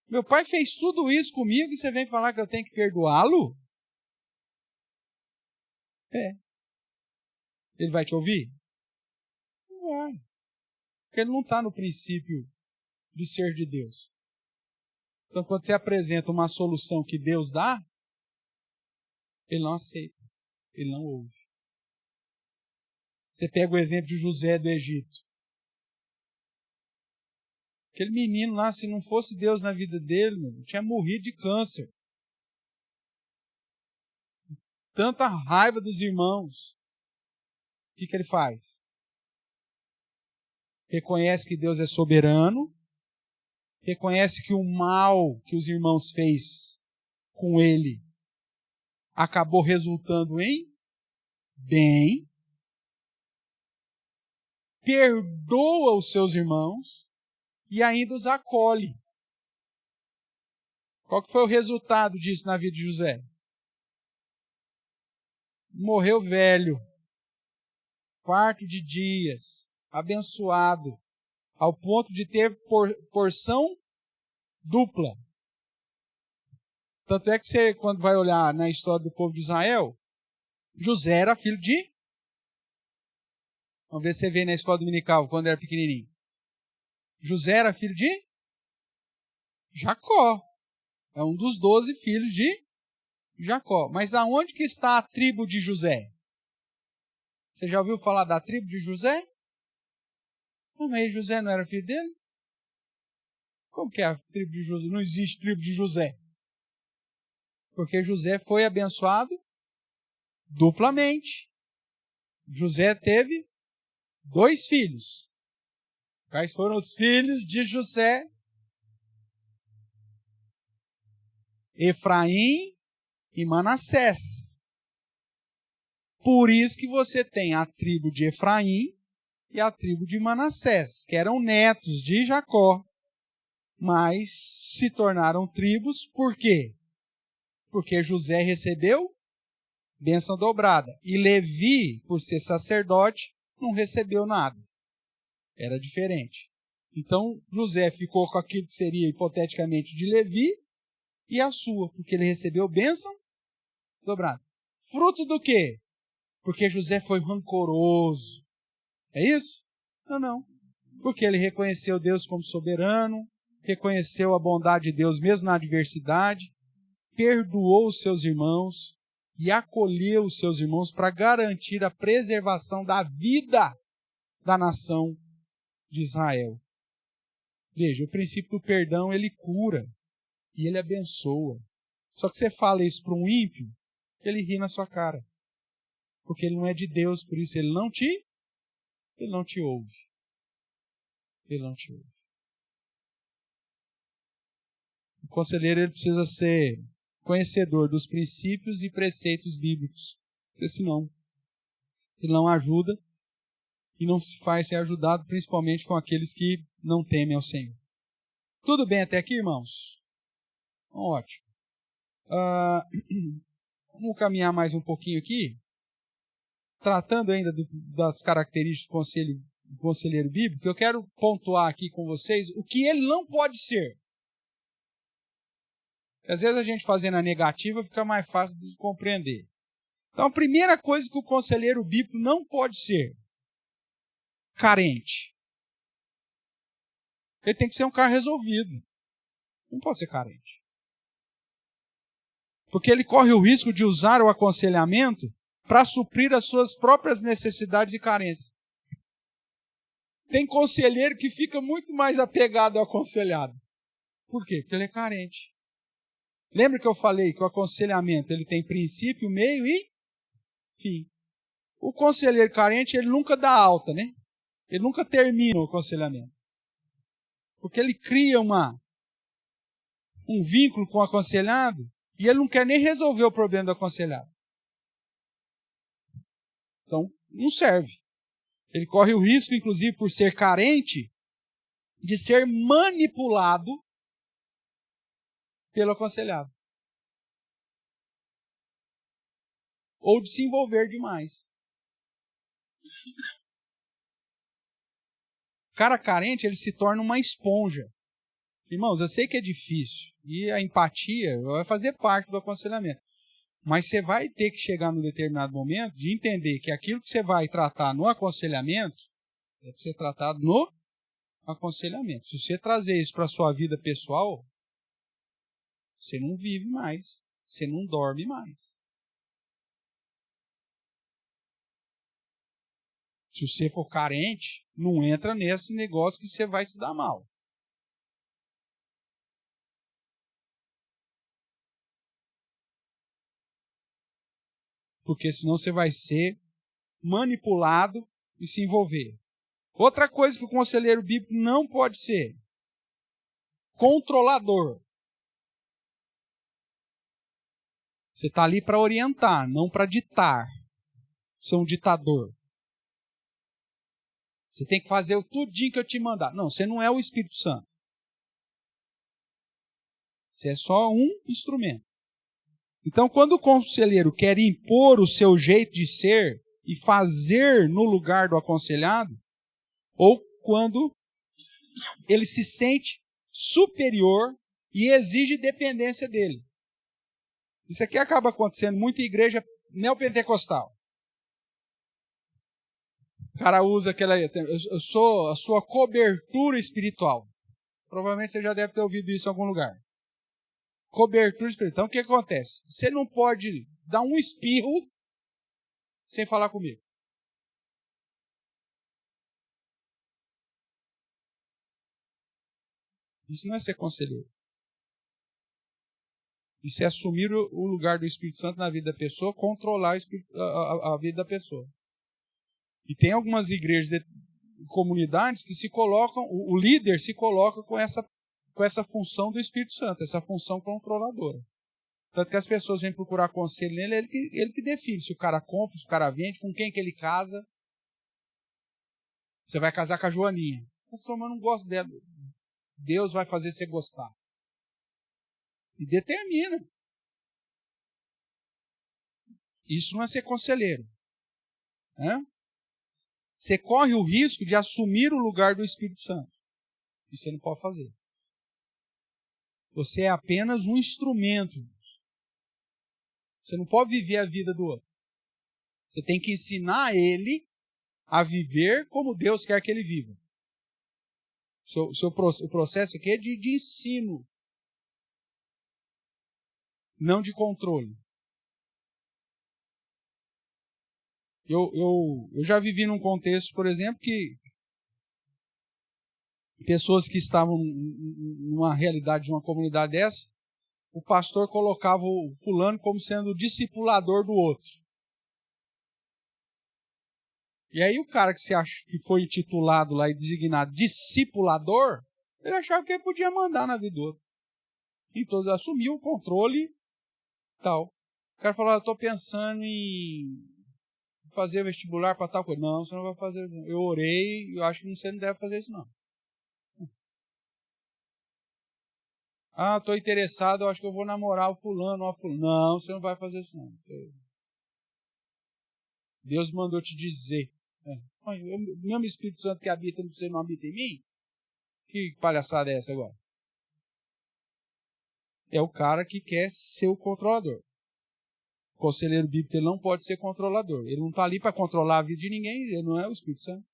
S1: Meu pai fez tudo isso comigo e você vem falar que eu tenho que perdoá-lo? É. Ele vai te ouvir? Não vai. Porque ele não está no princípio de ser de Deus. Então, quando você apresenta uma solução que Deus dá, ele não aceita. Ele não ouve. Você pega o exemplo de José do Egito. Aquele menino lá, se não fosse Deus na vida dele, tinha morrido de câncer. Tanta raiva dos irmãos. O que ele faz? Reconhece que Deus é soberano, reconhece que o mal que os irmãos fez com ele acabou resultando em bem, perdoa os seus irmãos e ainda os acolhe. Qual que foi o resultado disso na vida de José? Morreu velho, farto de dias, abençoado, ao ponto de ter porção dupla. Tanto é que você, quando vai olhar na história do povo de Israel, José era filho de... Vamos ver se você vê na escola dominical, quando era pequenininho. José era filho de Jacó. É um dos 12 filhos de Jacó. Mas aonde que está a tribo de José? Você já ouviu falar da tribo de José? Não, mas José não era filho dele? Como que é a tribo de José? Não existe tribo de José. Porque José foi abençoado duplamente. José teve 2 filhos. Quais foram os filhos de José? Efraim e Manassés. Por isso que você tem a tribo de Efraim e a tribo de Manassés, que eram netos de Jacó, mas se tornaram tribos por quê? Porque José recebeu bênção dobrada. E Levi, por ser sacerdote, não recebeu nada. Era diferente. Então, José ficou com aquilo que seria hipoteticamente de Levi e a sua, porque ele recebeu bênção dobrada. Fruto do quê? Porque José foi rancoroso. É isso? Não. Porque ele reconheceu Deus como soberano, reconheceu a bondade de Deus mesmo na adversidade, perdoou os seus irmãos e acolheu os seus irmãos para garantir a preservação da vida da nação de Israel. Veja, o princípio do perdão, ele cura e ele abençoa. Só que você fala isso para um ímpio, ele ri na sua cara. Porque ele não é de Deus, por isso ele não te ouve. Ele não te ouve. O conselheiro ele precisa ser conhecedor dos princípios e preceitos bíblicos. Porque senão, ele não ajuda e não se faz ser ajudado, principalmente com aqueles que não temem ao Senhor. Tudo bem até aqui, irmãos? Ótimo. Vamos caminhar mais um pouquinho aqui, tratando ainda das características do conselheiro bíblico. Eu quero pontuar aqui com vocês o que ele não pode ser. Às vezes a gente fazendo a negativa fica mais fácil de compreender. Então a primeira coisa que o conselheiro bíblico não pode ser: carente. Ele tem que ser um cara resolvido. Não pode ser carente. Porque ele corre o risco de usar o aconselhamento para suprir as suas próprias necessidades e carências. Tem conselheiro que fica muito mais apegado ao aconselhado. Por quê? Porque ele é carente. Lembra que eu falei que o aconselhamento ele tem princípio, meio e fim. O conselheiro carente, ele nunca dá alta, né? Ele nunca termina o aconselhamento. Porque ele cria um vínculo com o aconselhado e ele não quer nem resolver o problema do aconselhado. Então, não serve. Ele corre o risco, inclusive, por ser carente, de ser manipulado pelo aconselhado. Ou de se envolver demais. O cara carente, ele se torna uma esponja. Irmãos, eu sei que é difícil. E a empatia vai fazer parte do aconselhamento. Mas você vai ter que chegar num determinado momento de entender que aquilo que você vai tratar no aconselhamento deve ser tratado no aconselhamento. Se você trazer isso para a sua vida pessoal, você não vive mais. Você não dorme mais. Se você for carente, não entra nesse negócio que você vai se dar mal. Porque senão você vai ser manipulado e se envolver. Outra coisa que o conselheiro bíblico não pode ser: controlador. Você está ali para orientar, não para ditar. Você é um ditador. Você tem que fazer o tudinho que eu te mandar. Não, você não é o Espírito Santo. Você é só um instrumento. Então, quando o conselheiro quer impor o seu jeito de ser e fazer no lugar do aconselhado, ou quando ele se sente superior e exige dependência dele. Isso aqui acaba acontecendo muito em igreja neopentecostal. O cara usa eu sou a sua cobertura espiritual. Provavelmente você já deve ter ouvido isso em algum lugar. Cobertura espiritual. Então o que acontece? Você não pode dar um espirro sem falar comigo. Isso não é ser conselheiro. Isso é assumir o lugar do Espírito Santo na vida da pessoa, controlar a vida da pessoa. E tem algumas igrejas, comunidades que se colocam, o líder se coloca com essa função do Espírito Santo, essa função controladora. Tanto que as pessoas vêm procurar conselho nele, ele que define se o cara compra, se o cara vende, com quem que ele casa. Você vai casar com a Joaninha. Pastor, mas eu não gosto dela. Deus vai fazer você gostar. E determina. Isso não é ser conselheiro. você corre o risco de assumir o lugar do Espírito Santo. E você não pode fazer. Você é apenas um instrumento. Você não pode viver a vida do outro. Você tem que ensinar ele a viver como Deus quer que ele viva. O processo aqui é de ensino, não de controle. Eu já vivi num contexto, por exemplo, que pessoas que estavam numa realidade de uma comunidade dessa, o pastor colocava o fulano como sendo o discipulador do outro. E aí o cara que se acha que foi intitulado lá e designado discipulador, ele achava que ele podia mandar na vida do outro. Então ele assumiu o controle e tal. O cara falou, eu estou pensando em fazer vestibular para tal coisa. Não, você não vai fazer. Eu orei, eu acho que você não deve fazer isso não. Ah, estou interessado, eu acho que eu vou namorar o fulano ou a fulana. Não, você não vai fazer isso não. Deus mandou te dizer. O mesmo Espírito Santo que habita em você não habita em mim? Que palhaçada é essa agora? É o cara que quer ser o controlador. O conselheiro bíblico ele não pode ser controlador. Ele não está ali para controlar a vida de ninguém, ele não é o Espírito Santo.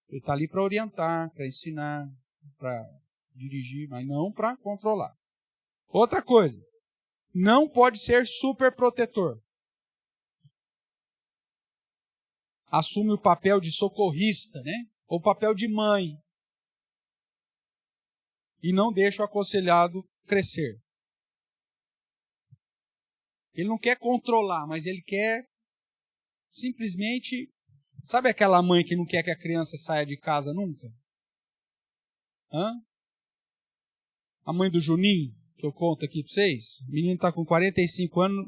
S1: Ele está ali para orientar, para ensinar, para dirigir, mas não para controlar. Outra coisa, não pode ser super protetor. Assume o papel de socorrista, né? Ou papel de mãe. E não deixa o aconselhado crescer. Ele não quer controlar, mas ele quer simplesmente... Sabe aquela mãe que não quer que a criança saia de casa nunca? A mãe do Juninho, que eu conto aqui para vocês. O menino está com 45 anos,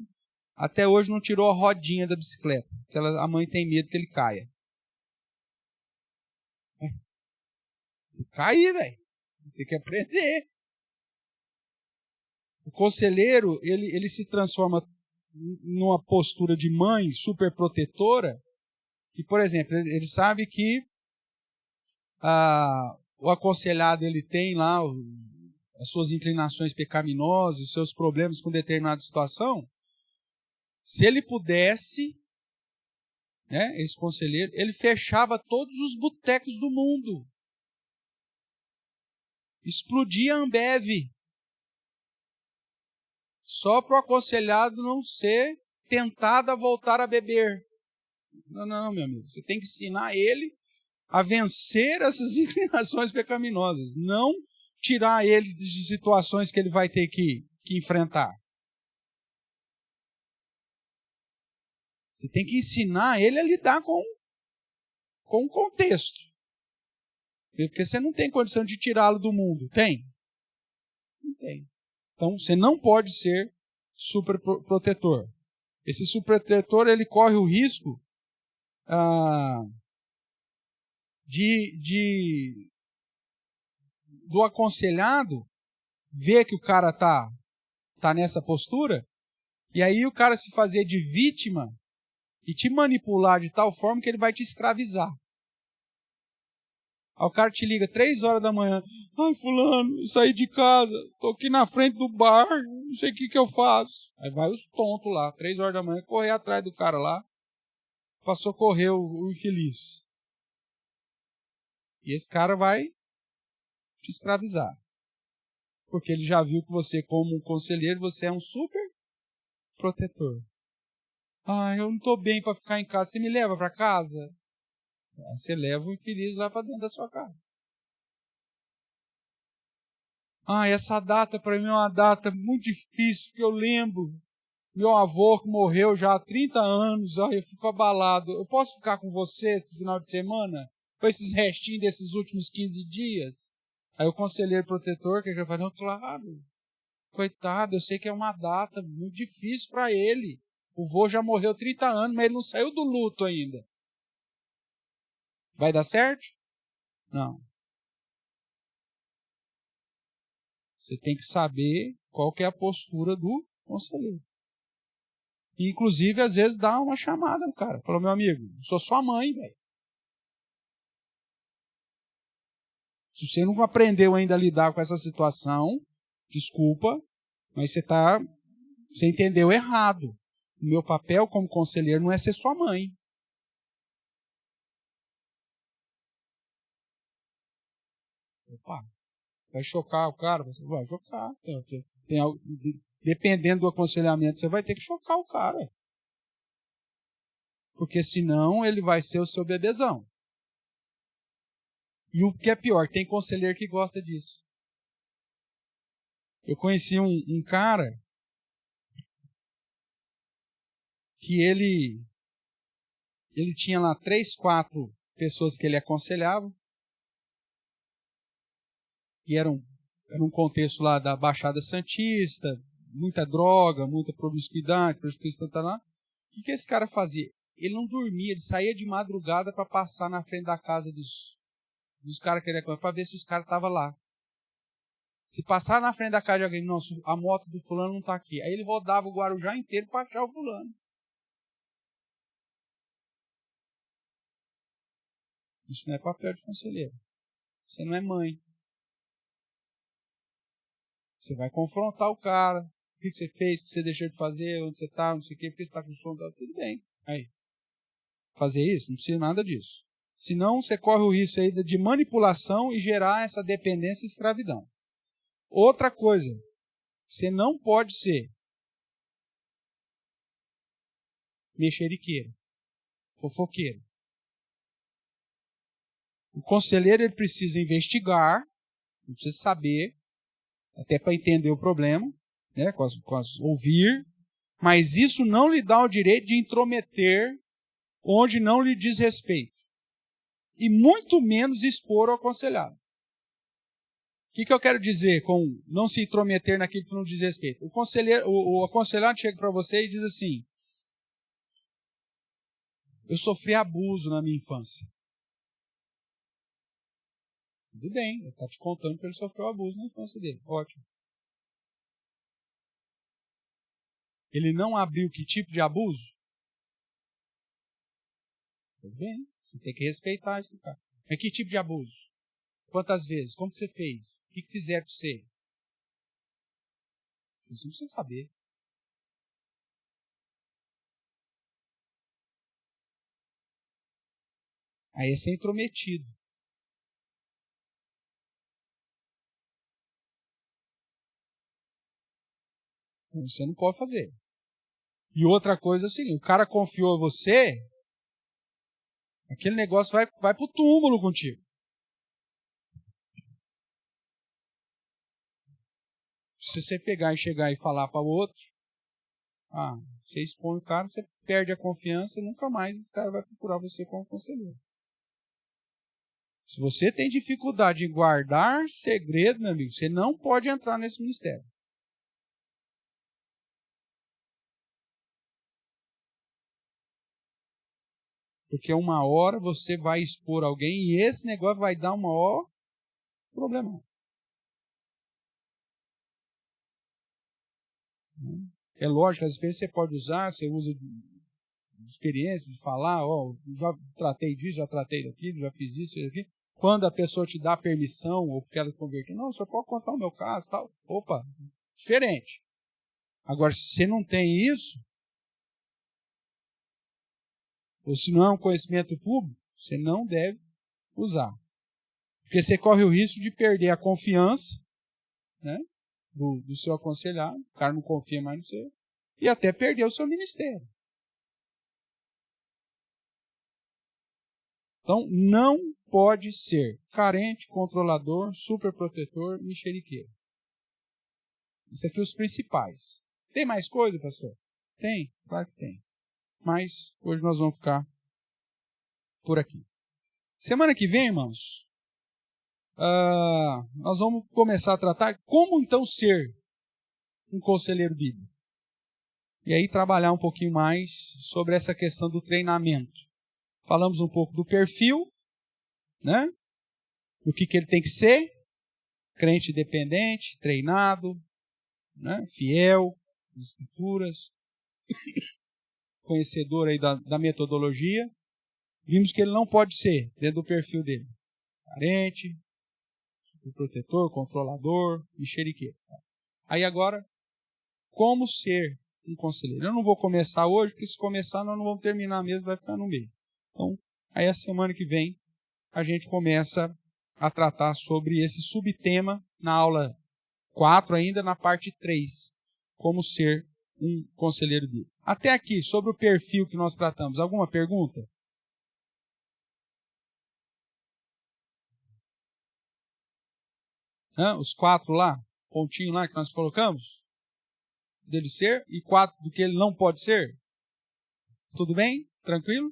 S1: até hoje não tirou a rodinha da bicicleta. Porque a mãe tem medo que ele caia. Cair, velho. Tem que aprender. O conselheiro, ele se transforma numa postura de mãe super protetora, que, por exemplo, ele sabe que o aconselhado ele tem lá as suas inclinações pecaminosas, os seus problemas com determinada situação. Se ele pudesse, né, esse conselheiro, ele fechava todos os botecos do mundo. Explodia a Ambev. Só para o aconselhado não ser tentado a voltar a beber. Não, meu amigo. Você tem que ensinar ele a vencer essas inclinações pecaminosas. Não tirar ele de situações que ele vai ter que enfrentar. Você tem que ensinar ele a lidar com o contexto. Porque você não tem condição de tirá-lo do mundo. Tem? Não tem. Então, você não pode ser super protetor. Esse super protetor, ele corre o risco do aconselhado ver que o cara tá nessa postura, e aí o cara se fazer de vítima e te manipular de tal forma que ele vai te escravizar. Aí o cara te liga 3 horas da manhã. Ai, fulano, eu saí de casa, tô aqui na frente do bar, não sei o que eu faço. Aí vai os tontos lá, 3 horas da manhã, correr atrás do cara lá, pra socorrer o infeliz. E esse cara vai te escravizar. Porque ele já viu que você, como um conselheiro, você é um super protetor. Ah, eu não estou bem para ficar em casa. Você me leva para casa? Você leva o infeliz lá para dentro da sua casa. Ah, essa data para mim é uma data muito difícil, porque eu lembro meu avô que morreu já há 30 anos, aí eu fico abalado. Eu posso ficar com você esse final de semana? Com esses restinhos desses últimos 15 dias? Aí o conselheiro protetor, que já falou, não, claro, coitado, eu sei que é uma data muito difícil para ele. O vô já morreu 30 anos, mas ele não saiu do luto ainda. Vai dar certo? Não. Você tem que saber qual que é a postura do conselheiro. E, inclusive, às vezes dá uma chamada no cara. Falou, meu amigo, sou sua mãe, velho. Se você não aprendeu ainda a lidar com essa situação, desculpa, mas você entendeu errado. O meu papel como conselheiro não é ser sua mãe. Opa, vai chocar o cara? Você vai chocar. Dependendo do aconselhamento, você vai ter que chocar o cara. Porque senão ele vai ser o seu bebezão. E o que é pior, tem conselheiro que gosta disso. Eu conheci um cara que ele tinha lá 3, 4 pessoas que ele aconselhava. E era um contexto lá da Baixada Santista, muita droga, muita promiscuidade, prostituição, tá lá. O que esse cara fazia? Ele não dormia, ele saía de madrugada para passar na frente da casa dos caras que ele aconselhava, para ver se os caras estavam lá. Se passar na frente da casa de alguém, nossa, a moto do fulano não está aqui. Aí ele rodava o Guarujá inteiro para achar o fulano. Isso não é papel de conselheiro. Você não é mãe. Você vai confrontar o cara. O que você fez, o que você deixou de fazer, onde você está, não sei o quê, porque você está com sono, tudo bem. Aí. Fazer isso? Não precisa nada disso. Senão você corre o risco aí de manipulação e gerar essa dependência e escravidão. Outra coisa, você não pode ser mexeriqueiro, fofoqueiro. O conselheiro ele precisa investigar, ele precisa saber, até para entender o problema, né, ouvir, mas isso não lhe dá o direito de intrometer onde não lhe diz respeito. E muito menos expor o aconselhado. O que eu quero dizer com não se intrometer naquilo que não diz respeito? O aconselhado chega para você e diz assim, eu sofri abuso na minha infância. Tudo bem, ele está te contando que ele sofreu abuso na infância dele. Ótimo. Ele não abriu que tipo de abuso? Tudo bem, você tem que respeitar isso, cara. Mas que tipo de abuso? Quantas vezes? Como que você fez? O que fizeram com você? Isso não precisa saber. Aí é ser intrometido. Você não pode fazer. E outra coisa é o seguinte, o cara confiou a você, aquele negócio vai pro túmulo contigo. Se você pegar e chegar e falar para o outro, você expõe o cara, você perde a confiança e nunca mais esse cara vai procurar você como conselheiro. Se você tem dificuldade em guardar segredo, meu amigo, você não pode entrar nesse ministério. Porque uma hora você vai expor alguém e esse negócio vai dar um maior problema. É lógico, às vezes você pode usar, você usa de experiência, de falar, já tratei disso, já tratei daquilo, já fiz isso e aquilo. Quando a pessoa te dá permissão ou quer converter, não, só pode contar o meu caso, tal. Opa, diferente. Agora, se você não tem isso, ou se não é um conhecimento público, você não deve usar. Porque você corre o risco de perder a confiança, né, do seu aconselhado, o cara não confia mais no seu, e até perder o seu ministério. Então, não pode ser carente, controlador, superprotetor, mexeriqueiro. Isso aqui é os principais. Tem mais coisa, pastor? Tem, claro que tem. Mas hoje nós vamos ficar por aqui. Semana que vem, irmãos, nós vamos começar a tratar como então ser um conselheiro bíblico. E aí trabalhar um pouquinho mais sobre essa questão do treinamento. Falamos um pouco do perfil, né? Do que ele tem que ser, crente dependente, treinado, né? Fiel, às escrituras. conhecedor aí da metodologia, vimos que ele não pode ser, dentro do perfil dele, parente, protetor, controlador, mexeriqueiro. Aí agora, como ser um conselheiro? Eu não vou começar hoje, porque se começar nós não vamos terminar mesmo, vai ficar no meio. Então, aí a semana que vem a gente começa a tratar sobre esse subtema na aula 4 ainda, na parte 3, como ser um conselheiro bíblico. Até aqui, sobre o perfil que nós tratamos, alguma pergunta? Os 4 lá, pontinho lá que nós colocamos, dele ser, e 4 do que ele não pode ser? Tudo bem? Tranquilo?